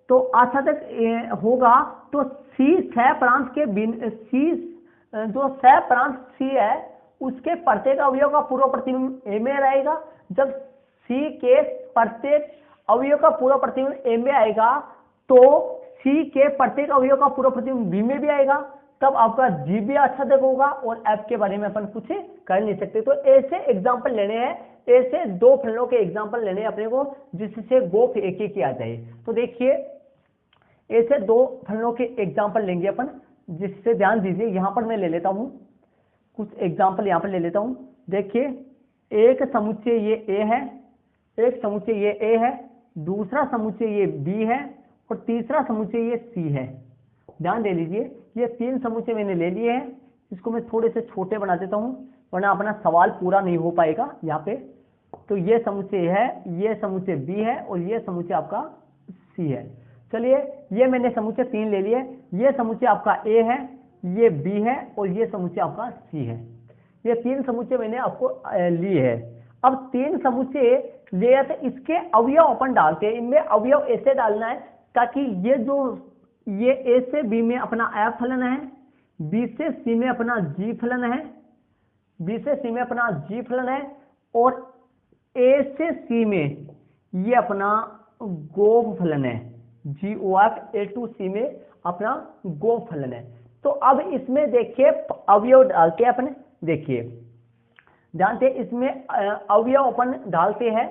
तो आच्छादक होगा तो सी छह प्रांत के सी जो छह प्रांत सी है उसके प्रत्येक अवयव का पूर्व प्रतिबिंब ए में रहेगा। जब सी के प्रत्येक अवयव का पूर्व प्रतिबिंब ए में आएगा तो सी के प्रत्येक अवयव का पूर्व प्रतिबिंब बी में भी आएगा, तब आपका जी भी आच्छादक होगा और एफ के बारे में अपन कुछ कर नहीं सकते। तो ऐसे एग्जाम्पल लेने हैं, ऐसे दो फलनों के एग्जाम्पल लेने हैं अपने को जिससे गोफ एक ही आ जाए। तो देखिए ऐसे दो फलनों के एग्जाम्पल लेंगे अपन, जिससे ध्यान दीजिए। यहां पर मैं ले लेता हूं कुछ एग्जाम्पल, यहां पर ले लेता हूं। देखिए एक समुच्चय ये ए है, एक समुच्चय ये ए है, दूसरा समुच्चय ये बी है और तीसरा समुच्चय ये सी है। ध्यान दे लीजिए ये तीन समुच्चय मैंने ले लिए हैं, इसको मैं थोड़े से छोटे बना देता हूं वरना अपना सवाल पूरा नहीं हो पाएगा यहाँ पे। तो ये समुच्चय है, ये समुच्चय बी है और ये समुच्चय आपका सी है। चलिए ये मैंने समुच्चय तीन ले लिए, ये समुच्चय आपका ए है, ये बी है और ये समुच्चय आपका सी है। ये तीन समुच्चय मैंने आपको लिए है। अब तीन समुच्चय ले तो इसके अवयव अपन डालते हैं, इनमें अवयव ऐसे डालना है ताकि ये ए से बी में अपना एफ फलन है, बी से सी में अपना जी फलन है, बी से सी में अपना जी फलन है और ए से सी में ये अपना गोफ फलन है, जी ओ एफ ए टू सी में अपना गोफ फलन है। तो अब इसमें देखिए अवयव डालते हैं अपने, देखिए जानते हैं इसमें अवयव अपन डालते हैं,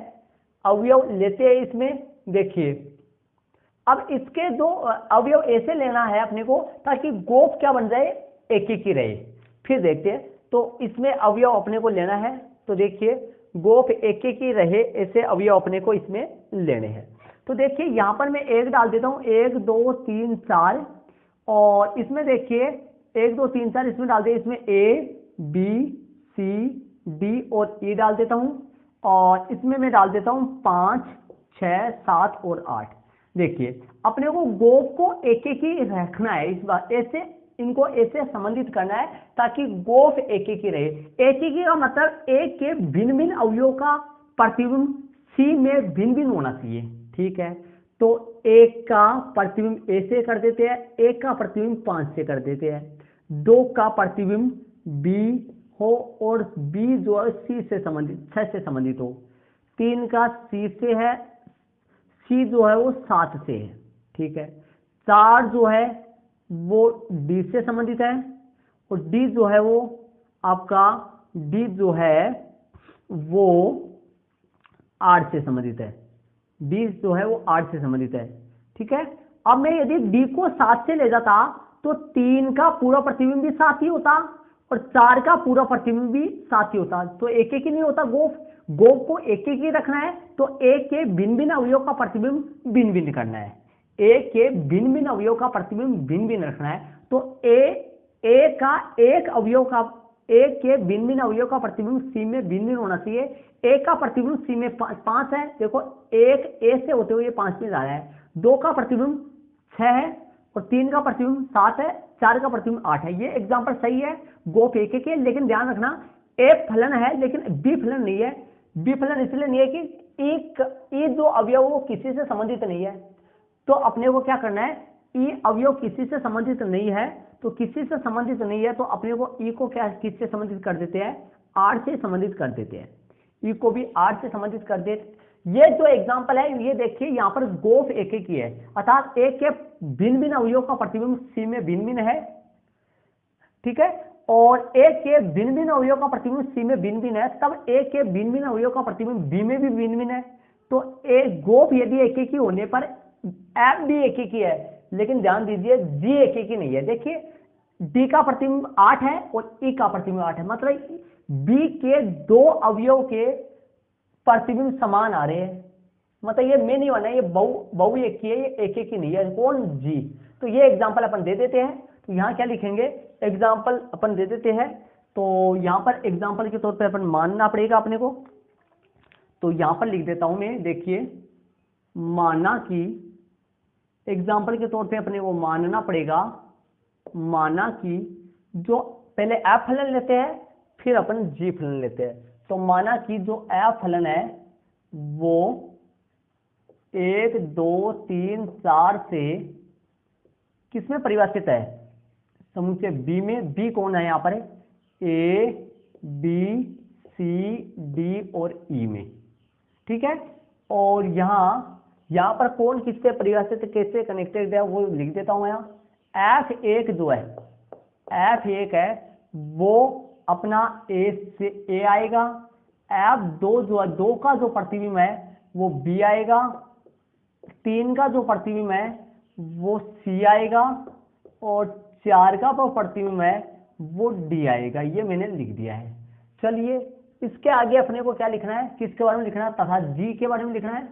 अवयव लेते हैं इसमें। देखिए अब इसके दो अवयव ऐसे लेना है अपने को ताकि गोफ क्या बन जाए, एक ही रहे। फिर देखते हैं तो इसमें अवयव अपने को लेना है, तो देखिए गोफ एक ही रहे ऐसे अवयव अपने को इसमें लेने हैं। तो देखिए यहां पर मैं एक डाल देता हूं, 1 2 3 4 और इसमें देखिए 1 2 3 4 इसमें डाल दिए, इसमें ए बी सी डी और ई डाल देता हूं और इसमें मैं डाल देता हूं 5 6 7 और 8। देखिए अपने को गोफ को एक एक ही रखना है, इस बार ऐसे इनको ऐसे संबंधित करना है ताकि गोफ एक एक ही रहे। एक ही का मतलब एक के भिन्न भिन्न अवयवों का प्रतिबिंब सी में भिन्न भिन्न होना चाहिए, ठीक है। तो एक का प्रतिबिंब ए से कर देते हैं, एक का प्रतिबिंब 5 से कर देते हैं, 2 का प्रतिबिंब बी हो और बी जो है सी से संबंधित 6 से संबंधित हो, 3 का सी से है, सी जो है वो 7 से है, ठीक है। 4 जो है वो डी से संबंधित है और डी जो है वो आपका डी जो है वो 8 से संबंधित है, डी जो है वो 8 से संबंधित है, ठीक है। अब मैं यदि डी को 7 से ले जाता तो 3 का पूरा प्रतिबिंब भी 7 ही होता और 4 का पूरा प्रतिबिंब भी 7 ही होता, तो एक ही नहीं होता। गोफ को एक ही रखना है तो एक के भिन्न भिन्न अवयव का प्रतिबिंब भिन्न भिन्न करना है, एक के भिन्न भिन्न अवयव का प्रतिबिंब भिन्न भिन्न रखना है। तो ए का एक अवयव का एक के भिन्न भिन्न अवयव का प्रतिबिंब सी में भिन्न भिन्न होना चाहिए। एक का प्रतिबिंब सी में 5 है, देखो एक ए से होते हुए 5 में जा रहा है, 2 का प्रतिबिंब 6 है और 3 का प्रतिबिंब 7 है, 4 का प्रतिबिंब 8 है। ये एग्जाम्पल सही है, गोफ एक है, लेकिन ध्यान रखना ए फलन है लेकिन बी फलन नहीं है। बी फलन इसलिए नहीं है कि ई जो अवयव वो किसी से संबंधित नहीं है, तो अपने को क्या करना है, ई अवयव किसी से संबंधित नहीं है, तो किसी से संबंधित नहीं है तो अपने को ई को क्या किससे संबंधित कर देते हैं, 8 से संबंधित कर देते हैं, ई को भी 8 से संबंधित कर देते। ये जो एग्जांपल है ये देखिए यहाँ पर गोफ एक ही है, अर्थात एक के भिन्न भिन्न अवयव का प्रतिबिंब सी में भिन्न भिन्न है, ठीक है, और एक के भिन्न भिन्न अवयव का प्रतिबिंब सी में भिन्न भिन्न है, तब एक के भिन्न भिन्न अवयव का प्रतिबिंब बी में भी भिन्न भिन्न है। तो एक गोफ यदि एक ही होने पर एफ भी एक ही है, लेकिन ध्यान दीजिए जी एक ही नहीं है। देखिए डी का प्रतिबिंब 8 है और ई का प्रतिबिंब 8 है, मतलब बी के दो अवयव के प्रतिबिंब समान आ रहे हैं। मतलब ये में नहीं होना है, ये बहु एक ही है, ये एक एक ही नहीं है। कौन? जी। तो ये एग्जांपल अपन दे देते हैं। तो यहाँ क्या लिखेंगे? एग्जांपल अपन दे देते हैं। तो यहाँ पर एग्जांपल के तौर पे अपन मानना पड़ेगा अपने को। तो यहाँ पर लिख देता हूं मैं, देखिए, माना कि एग्जांपल के तौर पे अपने को मानना पड़ेगा, माना कि जो पहले एफ फलन लेते हैं फिर अपन जी फलन लेते हैं। तो माना कि जो एफ फलन है वो 1 2 3 4 से किसमें परिभाषित है? समुच्चय बी में। बी कौन है यहाँ पर? ए बी सी डी और ई में, ठीक है। और यहाँ पर कौन किससे परिभाषित, कैसे कनेक्टेड है वो लिख देता हूं यहाँ। F1 जो है, F1 है वो अपना ए से ए आएगा। F2 जो है, 2 का जो प्रतिबिंब है वो बी आएगा। 3 का जो प्रतिबिंब है वो सी आएगा और 4 का जो प्रतिबिंब है वो डी आएगा। ये मैंने लिख दिया है। चलिए इसके आगे अपने को क्या लिखना है, किसके बारे में लिखना है, तथा जी के बारे में लिखना है।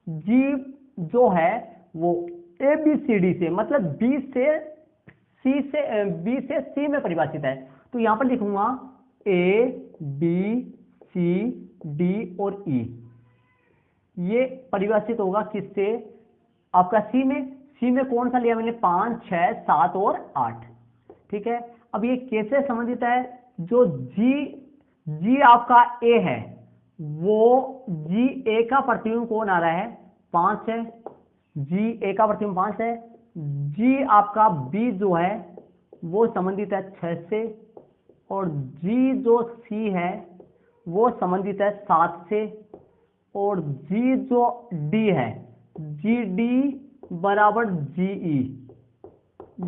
जी जो है वो ए बी सी डी से, मतलब बी से सी में परिभाषित है। तो यहां पर लिखूंगा ए बी सी डी और ई। ये परिभाषित होगा किससे? आपका सी में। सी में कौन सा लिया मैंने? 5 6 7 और 8, ठीक है। अब ये कैसे संबंधित है? जो जी आपका ए है वो जी ए का प्रतिबिंब कौन आ रहा है? 5 है। जी ए का प्रतिबिंब 5 है। जी आपका बी जो है वो संबंधित है 6 से, और जी जो सी है वो संबंधित है 7 से, और जी जो डी है, जी डी बराबर जी ई,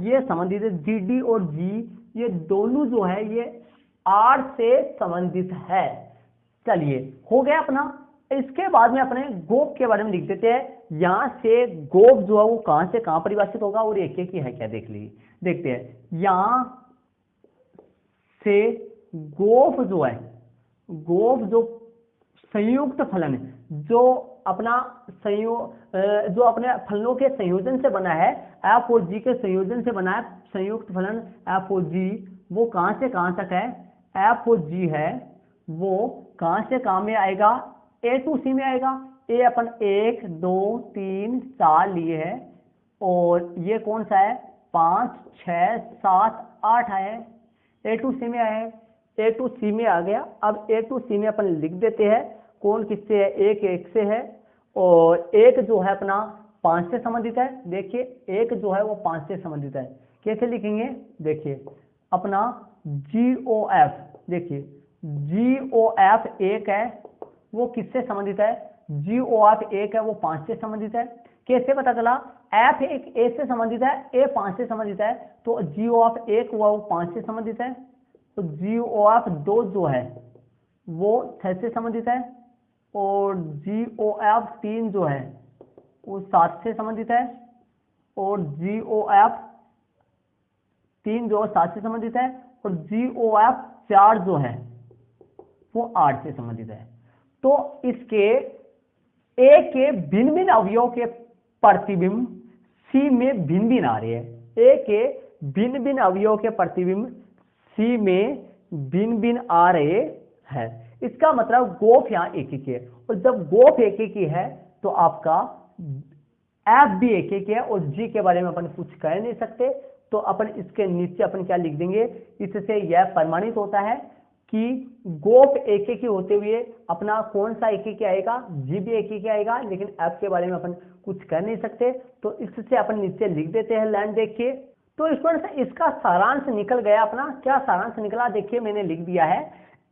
ये संबंधित है। जी डी और जी ये दोनों जो है ये आर से संबंधित है। चलिए हो गया अपना। इसके बाद में अपने गोप के बारे में लिख देते हैं। यहां से गोप जो है वो कहां से कहां परिभाषित होगा और एक एक ही है क्या, देख लीजिए, देखते हैं। यहां से गोप जो है, गोप जो संयुक्त फलन है, जो अपना जो अपने फलनों के संयोजन से बना है, एफ और जी के संयोजन से बना है संयुक्त फलन एफ और जी, वो कहां से कहां तक है? एफ और जी है वो कहां से कहां में आएगा? ए टू सी में आएगा। ए अपन 1 2 3 4 लिए है, और ये कौन सा है? 5 6 7 8 है। ए टू सी में आया है, ए टू सी में आ गया। अब ए टू सी में अपन लिख देते हैं कौन किससे है? 1 1 से है, और 1 जो है अपना 5 से संबंधित है। देखिए 1 जो है वो 5 से संबंधित है। कैसे लिखेंगे? देखिए अपना GOF, देखिए GOF 1 है वो किससे संबंधित है? GOF 1 है वो 5 से संबंधित है। कैसे पता चला? F एक A से संबंधित है, A 5 से संबंधित है, तो GOF 1 हुआ वो 5 से संबंधित है। तो GOF 2 जो है वो 6 से संबंधित है, और GOF 3 जो है वो 7 से संबंधित है, और GOF 3 जो 7 से संबंधित है, और GOF 4 जो है वो 8 से संबंधित है। तो इसके ए के भिन्न भिन्न अवयव के प्रतिबिंब सी में भिन्न भिन्न आ रहे हैं। ए के भिन्न भिन्न अवयव के प्रतिबिंब सी में भिन्न भिन्न आ रहे हैं। इसका मतलब गोफ यहाँ एक ही है, और जब गोफ एक ही है तो आपका एफ भी एक ही है, और जी के बारे में अपन कुछ कह नहीं सकते। तो अपन इसके नीचे अपन क्या लिख देंगे? इससे यह प्रमाणित होता है कि गोप एक ही होते हुए अपना कौन सा एक ही आएगा? जी भी एक ही आएगा, लेकिन एफ के बारे में अपन कुछ कह नहीं सकते। तो इससे अपन नीचे लिख देते हैं लाइन। देखिए तो स्टूडेंट्स इसका सारांश निकल गया अपना। क्या सारांश निकला? देखिए मैंने लिख दिया है।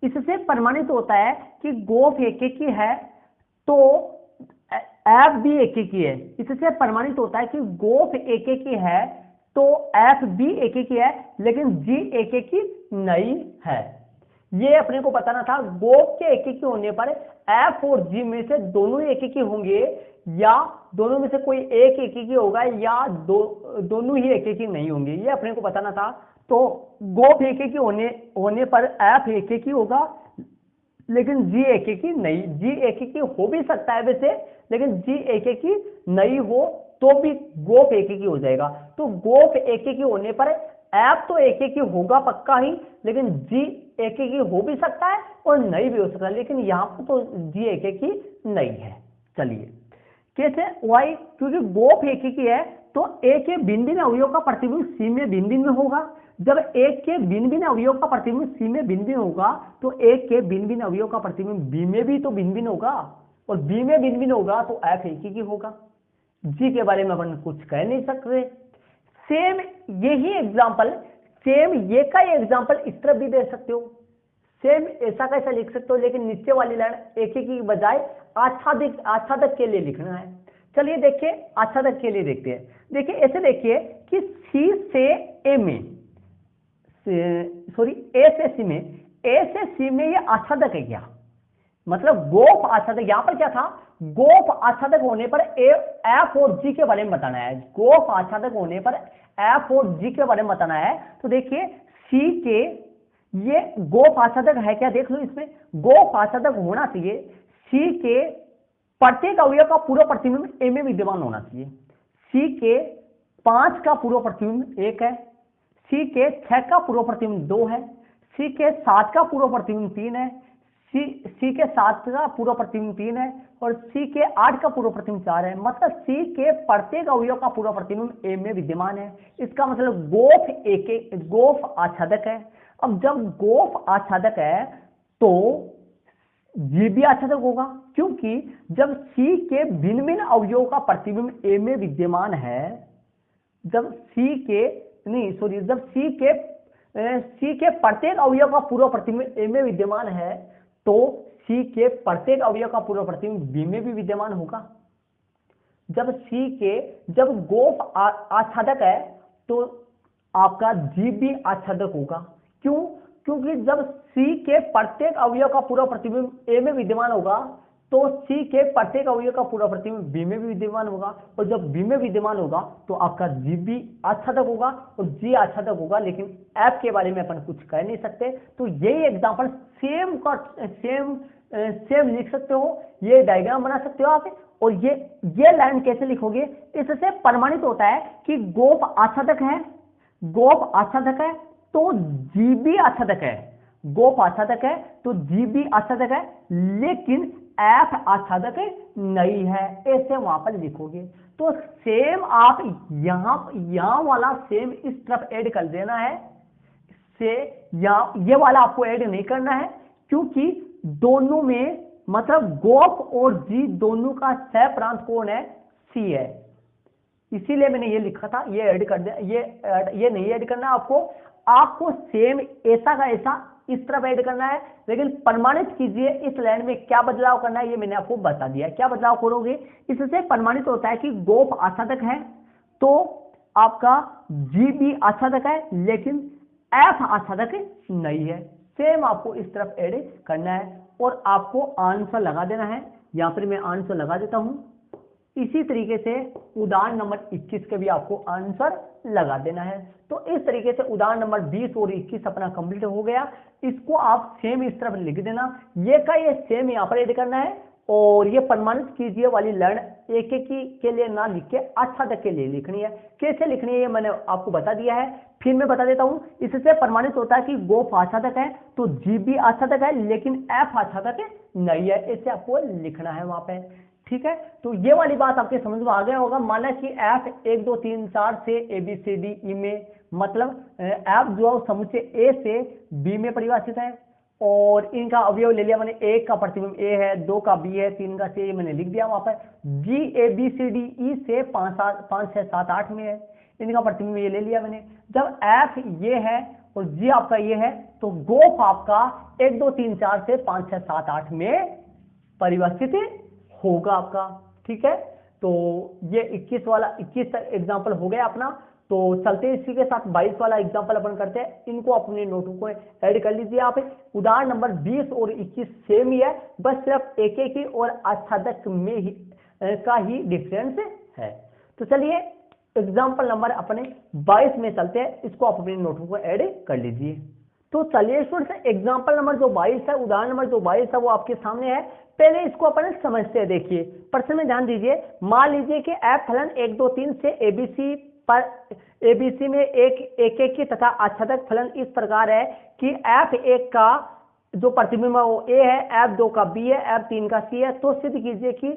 इससे प्रमाणित होता है कि गोप एक ही है तो एफ भी एक ही है। इससे प्रमाणित होता है कि गोप एक ही है तो एफ भी एक ही है, लेकिन जी एक ही नहीं है। ये अपने को बताना था। गोप के एक ही होने पर एफ और जी में से दोनों एक ही होंगे, या दोनों में से कोई एक एक ही होगा या दोनों ही एक ही नहीं होंगे, ये अपने को बताना था। तो गोफ एक ही होने पर एफ एक ही होगा, लेकिन जी एक ही नहीं। जी एक ही हो भी सकता है वैसे, लेकिन जी एक ही नहीं हो तो भी गोफ एक ही हो जाएगा। तो गोफ एक ही होने पर एफ तो एक ही होगा पक्का ही, लेकिन जी एक ही हो भी सकता है और नहीं भी हो सकता है, लेकिन यहाँ पर तो जी एक ही नहीं है। चलिए कैसे वाई, क्योंकि गोफ एक ही है तो ए के भिन्न भिन्न अवयव का प्रतिबिंब सी में भिन्न भिन्न होगा। जब एक के भिन्न भिन्न अवयव का प्रतिबिंब सी में भिन्न भिन्न होगा तो एक के भिन्न भिन्न अवयव का प्रतिबिंब बी में भी तो भिन्न भिन्न होगा, और बी में भिन्न भिन्न होगा तो एफ एक ही होगा। जी के बारे में अपन कुछ कह नहीं सकते। सेम यही एग्जांपल, सेम ये का एग्जांपल इस तरफ भी दे सकते हो, सेम ऐसा कैसा लिख सकते हो, लेकिन नीचे वाली लाइन एक ही की बजाय आच्छादक के लिए लिखना है। चलिए देखिए आच्छादक के लिए देखते हैं। देखिए ऐसे देखिए कि सी से ए में, सॉरी ए से सी में, ए से सी में ये आच्छादक है क्या, मतलब गोफ आच्छादक। यहां पर क्या था, गोफ आच्छादक होने पर एफ और जी के बारे में बताना है। गोफ आच्छादक होने पर एफ और जी के बारे में बताना है। तो देखिए सी के ये गोफ आच्छादक है क्या, देख लो इसमें गोफ आच्छादक होना चाहिए। सी के प्रत्येक अवयव का पूरा प्रतिबिंब ए में विद्यमान होना चाहिए। सी के 5 का पूर्व प्रतिबिंब 1 है, सी के 6 का पूर्व प्रतिबिंब 2 है, सी के 7 का पूर्व प्रतिबिंब 3 है, सी के 7 का पूर्व प्रतिबिंब 3 है, और सी के 8 का पूर्व प्रतिबिंब 4 है। मतलब सी के प्रत्येक अवयव का पूर्व प्रतिबिंब ए में विद्यमान है। इसका मतलब गोफ आच्छादक है। अब जब गोफ आच्छादक है तो जी भी आच्छादक होगा, क्योंकि जब सी के भिन्न भिन्न अवयव का प्रतिबिंब ए में विद्यमान है, जब सी के प्रत्येक अवयव का पूर्व प्रतिबिंब ए में विद्यमान है तो सी के प्रत्येक अवयव का पूर्व प्रतिबिंब बी में भी विद्यमान होगा। जब गोफ आच्छादक है तो आपका जी भी आच्छादक होगा। क्यों, क्योंकि जब सी के प्रत्येक अवयव का पूरा प्रतिबिंब ए में विद्यमान होगा तो सी के प्रत्येक अवयव का पूरा प्रतिबिंब बी में भी विद्यमान होगा, और जब बी में विद्यमान होगा तो आपका जी भी आच्छादक होगा और जी आच्छादक होगा, लेकिन एफ के बारे में अपन कुछ कह नहीं सकते। तो यही एग्जांपल सेम लिख सकते हो, ये डायग्राम बना सकते हो आप, और ये लाइन कैसे लिखोगे, इससे प्रमाणित होता है कि गोफ आच्छादक है, गोफ आच्छादक है तो जी भी आच्छादक है, गोफ आच्छादक है तो जी भी आच्छादक है, लेकिन एफ आच्छादक नहीं है, ऐसे वहां पर लिखोगे। तो सेम आप यहां वाला सेम इस तरफ ऐड कर देना है, ये वाला आपको ऐड नहीं करना है, क्योंकि दोनों में मतलब गोफ और जी दोनों का सह प्रांत कौन है, सी है, इसीलिए मैंने ये लिखा था। ये ऐड कर दे, ये नहीं ऐड करना आपको सेम ऐसा का ऐसा इस तरफ ऐड करना है, लेकिन प्रमाणित कीजिए इस लाइन में क्या बदलाव करना है, ये मैंने आपको बता दिया। क्या बदलाव करोगे, इससे प्रमाणित होता है कि गोफ आच्छादक है तो आपका जी भी आच्छादक है, लेकिन एफ आच्छादक नहीं है। सेम आपको इस तरफ ऐड करना है और आपको आंसर लगा देना है। यहां पर मैं आंसर लगा देता हूं। इसी तरीके से उदाहरण नंबर 21 के भी आपको आंसर लगा देना है। तो इस तरीके से उदाहरण नंबर 20 और 21 अपना कंप्लीट हो गया। इसको आप सेम इस तरफ लिख देना, ये का ये सेम यहाँ पर ऐड करना है, और ये प्रमाणित कीजिए वाली लाइन एक के लिए ना लिख के आच्छादक के लिए लिखनी है। कैसे लिखनी है ये मैंने आपको बता दिया है, फिर मैं बता देता हूं। इससे प्रमाणित होता है कि गोफ आच्छादक है तो जी भी आच्छादक है, लेकिन एफ आच्छादक नहीं है, ऐसे आपको लिखना है वहां पे। ठीक है, तो ये वाली बात आपके समझ में आ गया होगा। माना कि एफ 1 2 3 4 से A B C D E में, मतलब एफ जो समुच्चय ए से बी में परिभाषित है, और इनका अवयव ले लिया मैंने, 1 का प्रतिबिंब ए है, 2 का बी है, 3 का सी, मैंने लिख दिया वहां पर। जी A B C D E से 5 6 7 8 में है, इनका प्रतिबिंब ये ले लिया मैंने। जब एफ ये है और जी आपका ये है तो गोफ आपका 1 2 3 4 से 5 6 7 8 में परिभाषित होगा आपका। ठीक है, तो ये 21 एग्जांपल हो गया अपना। तो चलते इसी के साथ 22 वाला एग्जांपल अपन करते हैं। इनको अपने नोटों को ऐड कर लीजिए आप। उदाहरण नंबर 20 और 21 सेम ही है, बस सिर्फ एक ही और आच्छादक में ही का ही डिफरेंस है। तो चलिए एग्जाम्पल नंबर अपने 22 में चलते हैं, इसको आप अपनी नोटबुक में ऐड कर लीजिए। तो चलिए स्टूडेंट्स एग्जाम्पल नंबर जो 22 है, उदाहरण नंबर जो 22 है वो आपके सामने है। पहले इसको अपन समझते हैं। देखिए प्रश्न में ध्यान दीजिए, मान लीजिए कि एफ फलन 1 2 3 से एबीसी पर एबीसी में एक की तथा आच्छादक फलन इस प्रकार है कि एफ एक का जो प्रतिबिंब है वो ए है, एफ दो का बी है, एफ तीन का सी है। तो सिद्ध कीजिए कि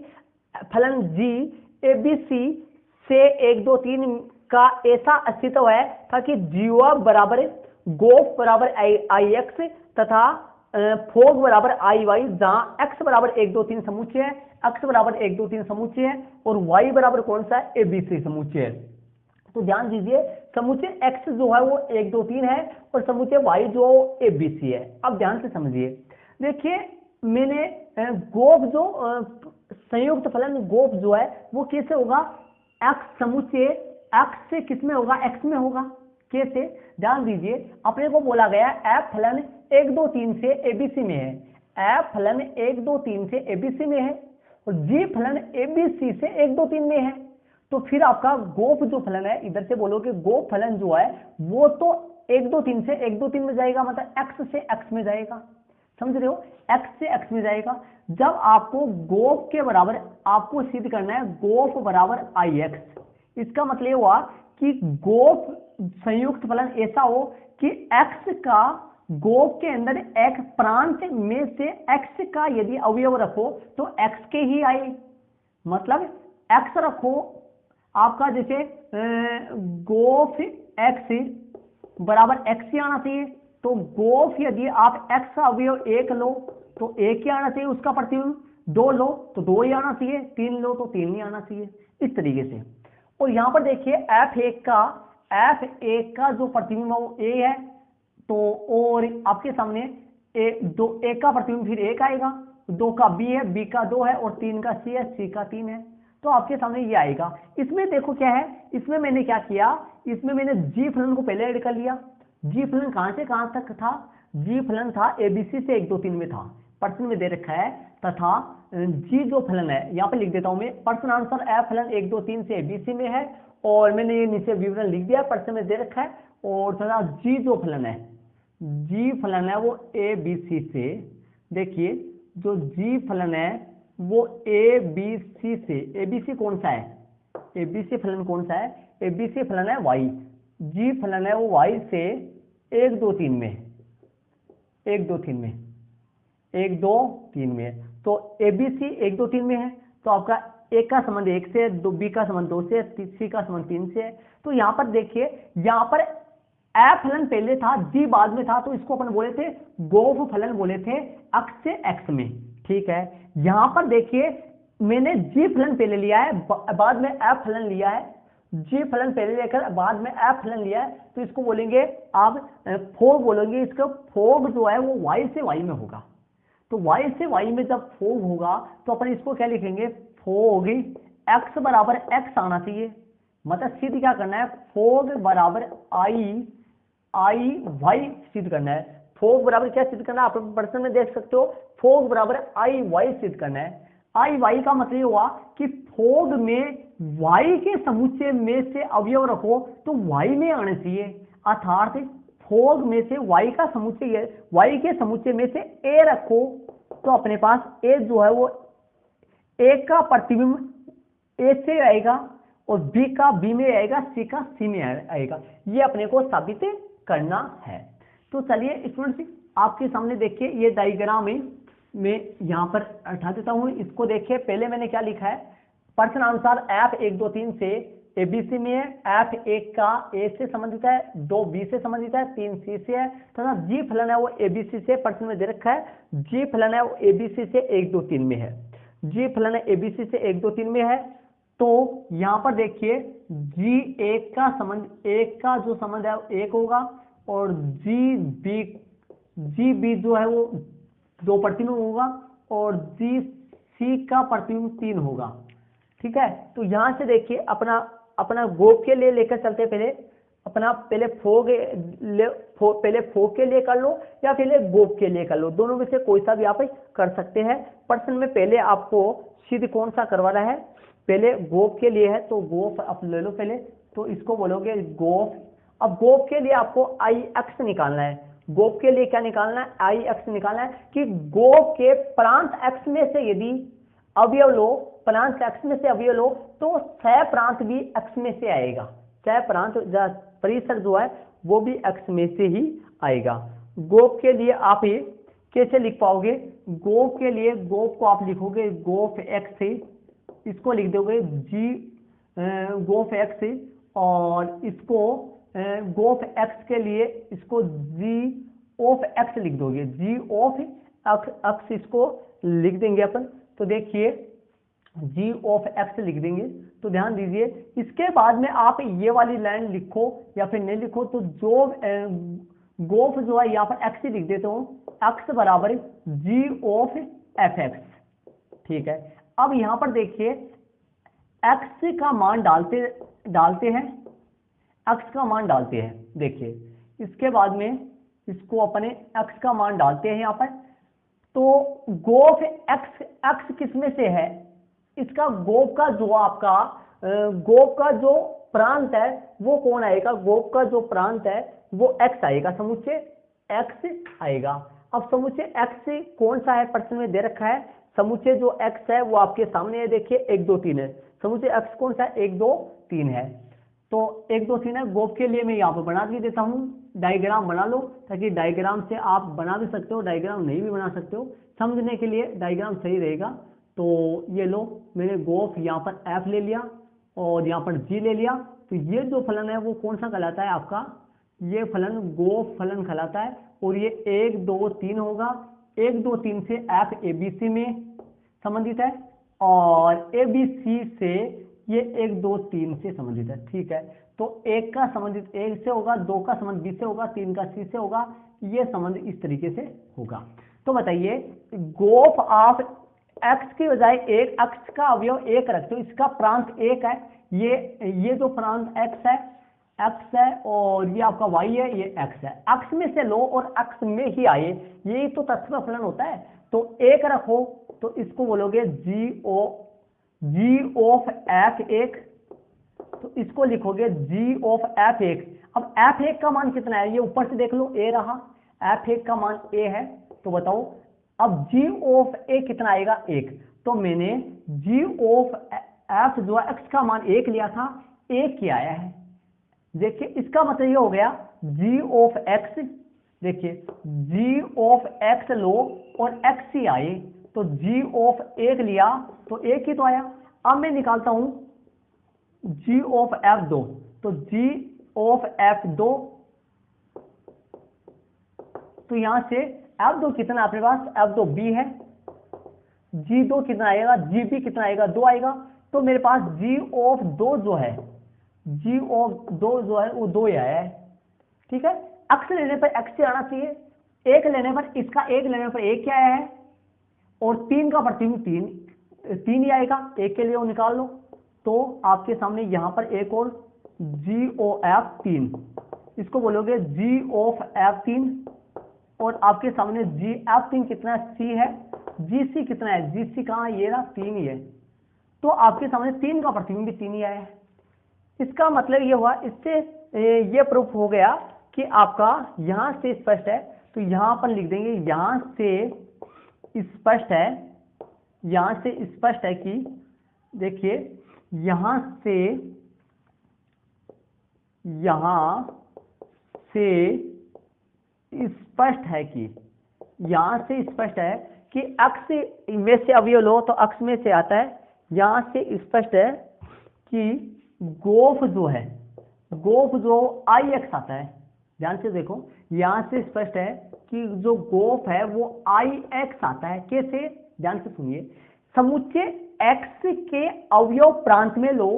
फलन जी एबीसी से 1 2 3 का ऐसा अस्तित्व है ताकि जीवा बराबर गोफ बराबर आई एक्स तथा फोग बराबर आई वाई, जहां एक्स बराबर 1 2 3 समुच्चय है, एक्स बराबर 1 2 3 समुच्चय है और वाई बराबर कौन सा है, एबीसी समुच्चय है। तो ध्यान दीजिए समुच्चय एक्स जो है वो 1 2 3 है और समुच्चय वाई जो एबीसी है। अब ध्यान से समझिए, देखिए मैंने गोफ जो संयुक्त फलन गोफ जो है वो कैसे होगा, एक्स समुच्चय एक्स से किस में होगा, एक्स में होगा। कैसे, ध्यान दीजिए अपने को बोला गया एफ फलन 1 2 3 से एबीसी में है, एफ फलन 1 2 3 से एबीसी में है और जी फलन एबीसी से 1 2 3 में है। तो फिर आपका गोफ जो फलन है, इधर से बोलो कि गोफ फलन जो है वो तो 1 2 3 से 1 2 3 में जाएगा, मतलब एक्स से एक्स में जाएगा। समझ रहे हो, एक्स से एक्स में जाएगा। जब आपको गोफ के बराबर आपको सिद्ध करना है गोफ बराबर आई एक्स, इसका मतलब हुआ कि गोफ संयुक्त फलन ऐसा हो कि x का गोफ के अंदर एक प्रांत में से x का यदि अवयव रखो तो x के ही आए, मतलब x रखो आपका, जैसे गोफ x बराबर x ही आना चाहिए। तो गोफ यदि आप x का अवयव 1 लो तो 1 ही आना चाहिए, उसका प्रतिबिंब 2 लो तो 2 ही आना चाहिए, 3 लो तो 3 ही आना चाहिए, इस तरीके से। और यहां पर देखिए F1 का जो प्रतिबिंब है वो A है, तो और आपके सामने एक का प्रतिबिंब फिर 1 आएगा, 2 का B है, B का 2 है और 3 का C है, C का 3 है। तो आपके सामने ये आएगा। इसमें देखो क्या है, इसमें मैंने क्या किया, इसमें मैंने जी फलन को पहले ऐड कर लिया। जी फलन कहां से कहां तक था, जी फलन था एबीसी से 1 2 3 में था, प्रश्न में दे रखा है, तथा जी जो फलन है यहाँ पे लिख देता हूं मैं, प्रश्न आंसर एफ फलन 1 2 3 से एबीसी में है और मैंने ये नीचे विवरण लिख दिया, प्रश्न में दे रखा है। और तथा जी जो फलन है, जी फलन है वो एबीसी से, देखिए जो जी फलन है वो एबीसी से, एबीसी कौन सा है, एबीसी फलन कौन सा है, एबीसी फलन है वाई, जी फलन है वो वाई से 1 2 3 में, 1 2 3 में, 1 2 3 में। तो एबीसी 1 2 3 में है, तो आपका एक का संबंध 1 से, बी का संबंध 2 से, सी का संबंध 3 से है। तो यहां पर देखिए, यहां पर एफ फलन पहले था, जी बाद में था, तो इसको अपन बोले थे गोफ फलन बोले थे, एक्स से एक्स में। ठीक है, यहां पर देखिए मैंने जी फलन पहले लिया है, बाद में एफ फलन लिया है, जी फलन पहले लेकर बाद में एफ फलन लिया है, तो इसको बोलेंगे आप फोग बोलेंगे। इसका फोग जो है वो वाई से वाई में होगा। तो y से y में जब फोग होगा तो अपन इसको क्या लिखेंगे, फोग x बराबर x आना चाहिए, मतलब सिद्ध क्या करना है, फोग बराबर आई वाई सिद्ध करना है। फोग बराबर क्या सिद्ध करना है, आप प्रश्न में देख सकते हो, फोग बराबर आई वाई सिद्ध करना है। आई वाई का मतलब हुआ कि फोग में y के समुच्चय में से अवयव रखो तो y में आने चाहिए, अर्थात फोग में से y का समुच्चय, y के समुच्चय में से a रखो तो अपने पास a जो है वो a का प्रतिबिंब a से आएगा और b का b में आएगा, c का c में आएगा। ये अपने को साबित करना है। तो चलिए स्टूडेंट्स आपके सामने देखिए ये डायग्राम में यहाँ पर हटा देता हूँ, इसको देखिए। पहले मैंने क्या लिखा है, प्रश्न अनुसार f 1 2 3 से एबीसी में है, f1 का ए से संबंधित है, 2 बी से संबंधित है, 3 सी से है, तथा जी फलन है वो एबीसी से, प्रश्न में दे रखा है जी फलन है वो एबीसी से 1 2 3 में है, जी फलन है एबीसी से 1 2 3 में है। तो यहाँ पर देखिए जी एक का संबंध, एक का जो संबंध है वो 1 होगा और जी बी जो है वो 2 प्रतिबिंब होगा और जी सी का प्रतिबिंब 3 होगा। ठीक है, तो यहां से देखिए अपना गोफ के लिए लेकर चलते हैं। पहले अपना पहले पहले फोक के लिए कर लो या पहले गोफ के लिए कर लो, दोनों में से कोई सा भी आप कर सकते हैं। प्रश्न में पहले आपको सिद्ध कौन सा करवाना है, पहले गोफ के लिए है तो गोफ आप ले लो पहले, तो इसको बोलोगे गोफ। अब गोफ के लिए आपको आई एक्स निकालना है, गोफ के लिए क्या निकालना है, आई एक्स निकालना है कि गोफ के प्रांत एक्स में से यदि अवयव लो, प्रांत एक्स में से अवयव लो तो सह प्रांत भी एक्स में से आएगा, सह प्रांत परिसर जो है वो भी एक्स में से ही आएगा। गोफ के लिए आप ये कैसे लिख पाओगे, गोफ के लिए गोफ को आप लिखोगे गोफ एक्स, इसको लिख दोगे जी गोफ एक्स, और इसको गोफ एक्स के लिए इसको जी ऑफ एक्स लिख दोगे, जी ऑफ एक्स इसको लिख देंगे अपन। तो देखिए जी ऑफ एक्स लिख देंगे, तो ध्यान दीजिए इसके बाद में आप ये वाली लाइन लिखो या फिर नहीं लिखो, तो जो गोफ जो है यहाँ पर एक्स ही लिख देता हूँ, एक्स बराबर जी ऑफ एफ एक्स, ठीक है। अब यहाँ पर देखिए एक्स का मान डालते हैं, एक्स का मान डालते हैं, देखिए इसके बाद में इसको अपने एक्स का मान डालते हैं यहाँ पर, तो गोफ एक्स, एक्स किस में से है, इसका गोफ का जो आपका गोफ का जो प्रांत है वो कौन आएगा, गोफ का जो प्रांत है वो एक्स आएगा, समुच्चय एक्स आएगा। अब समुच्चय एक्स कौन सा है, प्रश्न में दे रखा है समुच्चय जो एक्स है वो आपके सामने है, देखिए 1 2 3 है, समुच्चय एक्स कौन सा है, 1 2 3 है, तो 1 2 3 है। गोफ के लिए मैं यहाँ पर बना भी देता हूँ, डायग्राम बना लो ताकि डायग्राम से आप बना भी सकते हो, डायग्राम नहीं भी बना सकते हो, समझने के लिए डायग्राम सही रहेगा। तो ये लो मैंने गोफ यहाँ पर एफ ले लिया और यहाँ पर जी ले लिया, तो ये जो फलन है वो कौन सा कहलाता है आपका, ये फलन गोफ फलन कहलाता है, और ये 1 2 3 होगा, 1 2 3 से एफ ए बी सी में संबंधित है और ए बी सी से ये 1 2 3 से संबंधित है, ठीक है। तो 1 का संबंधित 1 से होगा, 2 का संबंध बी से होगा, 3 का सी से होगा, ये संबंध इस तरीके से होगा। तो बताइए गोफ ऑफ एक्स की बजाय एक एक्स का अवयव 1 रखते हो, इसका प्रांत 1 है, ये जो प्रांत एक्स है और ये आपका वाई है, ये एक्स है, एक्स में से लो और एक्स में ही आए, यही तो तत्व फलन होता है। तो 1 रखो तो इसको बोलोगे जी ऑफ एफ 1, तो इसको लिखोगे जी ऑफ एफ 1। अब एफ 1 का मान कितना है, ये ऊपर से देख लो ए रहा, एफ 1 का मान ए है, तो बताओ अब जी ऑफ ए कितना आएगा 1, तो मैंने जी ऑफ एफ जो है एक्स का मान 1 लिया था, 1 ही आया है। देखिए इसका मतलब ये हो गया जी ऑफ एक्स, देखिए जी ऑफ एक्स लो और एक्स ही आए, तो जी ऑफ 1 लिया तो 1 ही तो आया। अब मैं निकालता हूं जी ऑफ एफ 2, तो जी ऑफ एफ 2, तो यहां से F2 कितना अपने पास, F2 B है, G2 कितना आएगा, GB कितना आएगा, 2 आएगा, तो मेरे पास G ऑफ 2 जो है, G ऑफ 2 जो है वो 2 ही आया है, ठीक है। x लेने पर x से आना चाहिए, 1 लेने पर इसका 1 लेने पर 1 क्या आया है, और 3 का प्रतिबिंब 3 ही आएगा, 1 के लिए वो निकाल लो, तो आपके सामने यहां पर एक और G O F 3, इसको बोलोगे G ऑफ F 3, और आपके सामने जी एफ 3 कितना सी है, जी सी कितना है, जी सी कहाँ, ये रहा 3 ही है, तो आपके सामने 3 का प्रतिबिंब भी 3 ही आया है। इसका मतलब ये हुआ, इससे ये प्रूफ हो गया कि आपका यहां से स्पष्ट है, तो यहां पर लिख देंगे यहां से स्पष्ट है, यहां से स्पष्ट है कि देखिए यहां से स्पष्ट है कि यहां से स्पष्ट है कि अक्ष में से अवयव लो तो अक्ष में से आता है, यहां से स्पष्ट है कि गोफ जो आई एक्स आता है, ध्यान से देखो यहां से स्पष्ट है कि जो गोफ है वो आई एक्स आता है। कैसे, ध्यान से सुनिए, समुच्चय एक्स के अवयव प्रांत में लो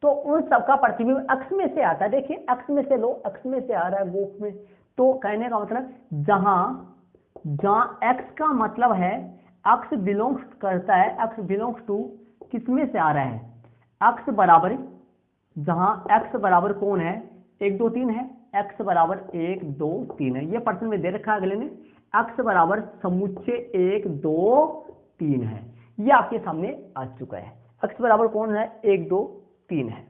तो उन सबका प्रतिबिंब अक्ष में से आता है। देखिए अक्ष में से लो, अक्ष में से आ रहा है गोफ में, तो कहने का मतलब जहां एक्स का मतलब है एक्स बिलोंग्स करता है, एक्स बिलोंग्स टू किस में से आ रहा है, एक्स बराबर, जहां एक्स बराबर कौन है, 1 2 3 है, x बराबर 1 2 3 है, ये प्रश्न में दे रखा है अगले ने, x बराबर समुच्चय 1 2 3 है, ये आपके सामने आ चुका है। x बराबर कौन है, 1 2 3 है,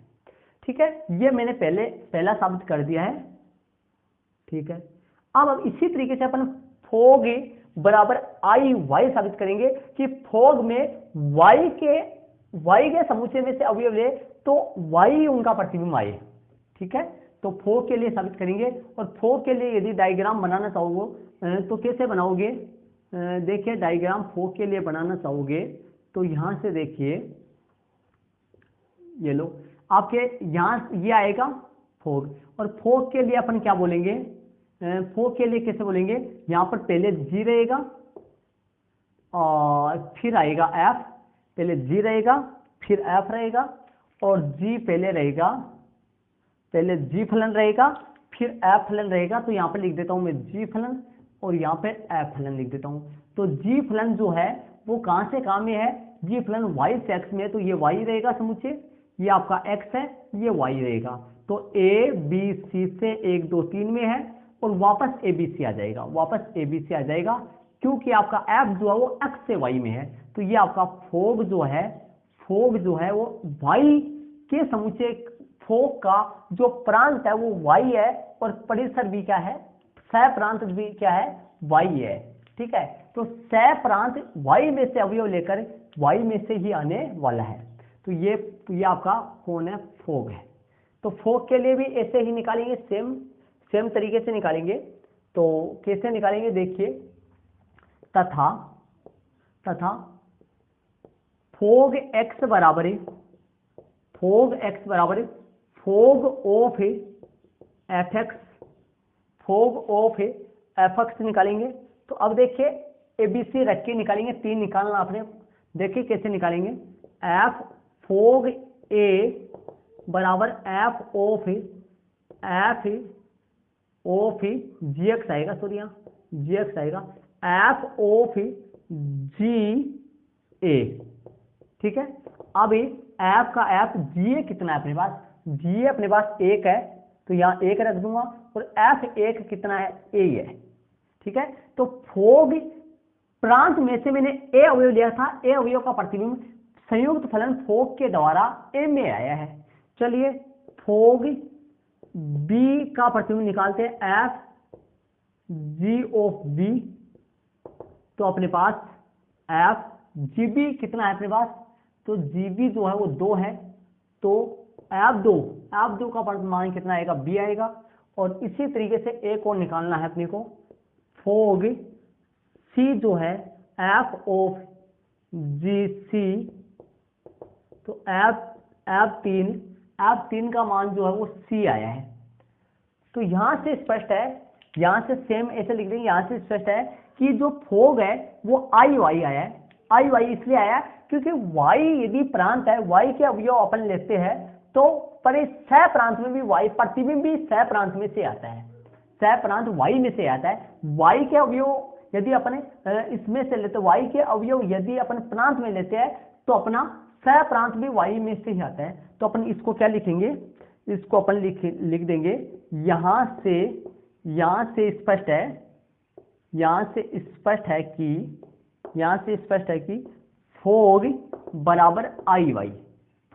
ठीक है, ये मैंने पहला साबित कर दिया है, ठीक है। अब इसी तरीके से अपन फोग बराबर आई वाई साबित करेंगे कि फोग में y के समुच्चय में से अवयव ले तो y उनका प्रतिबिंब आए, ठीक है। तो फोग के लिए साबित करेंगे, और फोग के लिए यदि डायग्राम बनाना चाहोगे तो कैसे बनाओगे, देखिए डायग्राम फोग के लिए बनाना चाहोगे तो यहां से देखिए, ये लो आपके यहां ये आएगा फोग, और फोग के लिए अपन क्या बोलेंगे, फोग के लिए कैसे बोलेंगे, यहां पर पहले g रहेगा और फिर आएगा f, पहले g रहेगा फिर f रहेगा, और g पहले रहेगा, पहले g फलन रहेगा फिर f फलन रहेगा, तो यहां पर लिख देता हूं मैं g फलन और यहां पे f फलन लिख देता हूं। तो g फलन जो है वो कहां से कहां में है, g फलन y से x में है, तो ये y रहेगा समुच्चय, ये आपका x है, ये y रहेगा, तो a b c से 1 2 3 में है, और वापस a b c आ जाएगा, वापस a b c आ जाएगा, क्योंकि आपका f जो है वो x से y में है, तो ये आपका फोग जो है वो y के समुच्चय, फोग का जो प्रांत है वो y है, और परिसर भी क्या है, सह प्रांत भी क्या है, y है, ठीक है। तो सह प्रांत y में से अवयव लेकर y में से ही आने वाला है, तो ये आपका कौन है, फोग है। तो फोग के लिए भी ऐसे ही निकालेंगे, सेम तरीके से निकालेंगे, तो कैसे निकालेंगे देखिए, तथा फोग x बराबर फोग ऑफ fx निकालेंगे। तो अब देखिए एबीसी रख के निकालेंगे, 3 निकालना आपने, देखिए कैसे निकालेंगे, f फोग a बराबर f ऑफ gx आएगा, सॉरी यहाँ gx आएगा, f ऑफ ga, ठीक है। अब f का f ga कितना है अपने पास, ga अपने पास 1 है, तो यहाँ 1 रख दूंगा, और f1 कितना है, a है, ठीक है। तो फोग प्रांत में से मैंने a अवयव लिया था, a अवयव का प्रतिबिंब संयुक्त फलन फोग के द्वारा a में आया है। चलिए फोग b का प्रतिबिंब निकालते हैं, f g ऑफ b, तो अपने पास f gb कितना है अपने पास, तो gb जो है वो 2 है, तो f2 का मान कितना आएगा, b आएगा। और इसी तरीके से एक और निकालना है अपने को, फोग c जो है f ऑफ gc, तो f3 का मान जो है वो c आया है। तो यहां से स्पष्ट है, यहां से सेम ऐसे लिख देंगे, यहां से स्पष्ट है कि जो फोग है वो आई वाई आया है, आई वाई इसलिए आया क्योंकि y यदि प्रांत है, y के अवयव अपन लेते हैं तो पर सह प्रांत में भी y प्रतिबिंब भी सह प्रांत में से आता है, सह प्रांत y में से आता है। y के अवयव यदि अपने इसमें से लेते, y के अवयव यदि अपन प्रांत में लेते हैं तो अपना सह प्रांत भी y में से ही आता है। तो अपन इसको क्या लिखेंगे, इसको अपन लिख देंगे, यहां से स्पष्ट है, यहां से स्पष्ट है कि फोग बराबर आई वाई,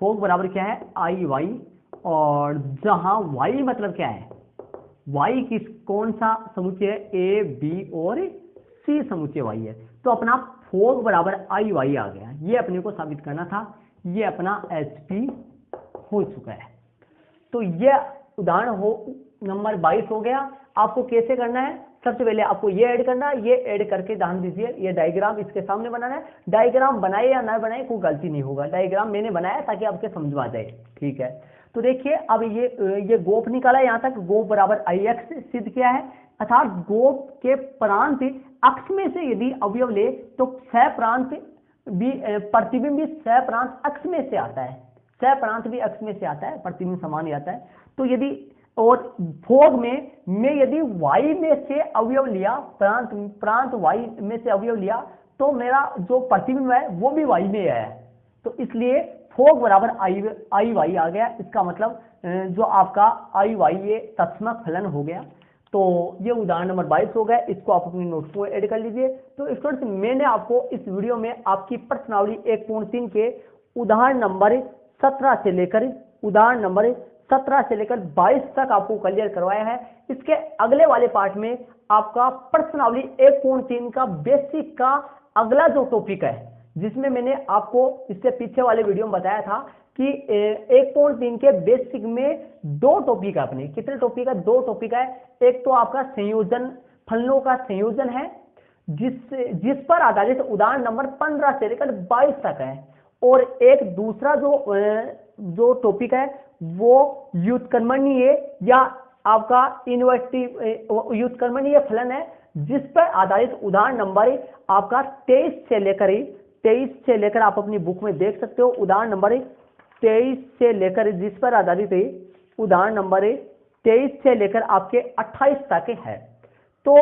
फोग बराबर क्या है, आई वाई, और जहां y मतलब क्या है, y किस कौन सा समुच्चय है, a b और c समुच्चय y है, तो अपना फोग बराबर आई वाई आ गया। ये अपने को साबित करना था, ये अपना HP हो चुका है। तो ये उदाहरण नंबर 22 हो गया। आपको कैसे करना है, सबसे पहले आपको ये ऐड करना है, ये ऐड करके ध्यान दीजिए, ये डायग्राम इसके सामने बनाना है। डायग्राम बनाए या ना बनाए कोई गलती नहीं होगा, डायग्राम मैंने बनाया ताकि आपके समझ में आ जाए, ठीक है। तो देखिए अब ये गोप निकाला, यहाँ तक गोप बराबर Ix सिद्ध किया है, अर्थात गोप के प्रांत अक्ष में से यदि अवयव ले तो सह प्रांत भी प्रतिबिंब भी सह प्रांत अक्ष में से आता है, सह प्रांत भी अक्ष में से आता है, प्रतिबिंब समान ही आता है। तो यदि और फोग में यदि y में से अवयव लिया, प्रांत y में से अवयव लिया, तो मेरा जो प्रतिबिंब है वो भी y में है, तो इसलिए फोक बराबर आई वाई आ गया। इसका मतलब जो आपका आई वाई ये तत्समक फलन हो गया। तो ये उदाहरण नंबर 22 हो गया, इसको आप अपनी नोट्स में ऐड कर लीजिए। तो स्टूडेंट्स मैंने आपको इस वीडियो में आपकी प्रश्नावली 1.3 के उदाहरण नंबर 17 से लेकर 22 तक आपको क्लियर करवाया है। इसके अगले वाले पार्ट में आपका प्रश्नावली 1.3 का बेसिक का अगला जो टॉपिक है, जिसमें मैंने आपको इससे पीछे वाले वीडियो में बताया था कि 1.3 के बेसिक में 2 टॉपिक है अपने। कितने टॉपिक है? 2 टॉपिक है। एक तो आपका संयोजन, फलनों का संयोजन है, जिस पर आधारित उदाहरण नंबर 15 से लेकर 22 तक है। और एक दूसरा जो टॉपिक है वो व्युत्क्रमणीय या आपका इनवर्टिव व्युत्क्रमणीय फलन है, जिस पर आधारित उदाहरण नंबर आपका 23 से लेकर आप अपनी बुक में देख सकते हो। उदाहरण नंबर 23 से लेकर, जिस पर आधारित उदाहरण नंबर 23 से लेकर आपके 28 तक है। तो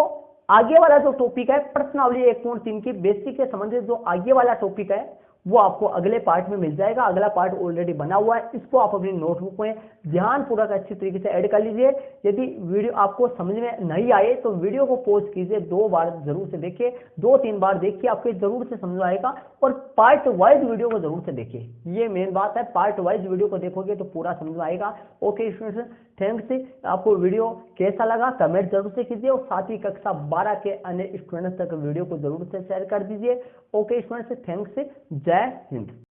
आगे वाला जो टॉपिक है प्रश्नावली 1.3 की बेसिक के संबंधित जो आगे वाला टॉपिक है वो आपको अगले पार्ट में मिल जाएगा। अगला पार्ट ऑलरेडी बना हुआ है, इसको आप अपनी नोटबुक में ध्यानपूर्वक अच्छी तरीके से ऐड कर लीजिए। यदि वीडियो आपको समझ में नहीं आए तो वीडियो को पॉज कीजिए, 2 बार जरूर से देखिए, 2-3 बार देखिए, आपको जरूर से समझ आएगा। और पार्ट वाइज वीडियो को जरूर से देखिए, ये मेन बात है, पार्ट वाइज वीडियो को देखोगे तो पूरा समझ आएगा। Okay students, thanks. आपको वीडियो कैसा लगा कमेंट जरूर से कीजिए और साथ ही कक्षा 12 के अन्य स्टूडेंट्स तक वीडियो को जरूर से शेयर कर दीजिए। Okay students, thanks. जय हिंद।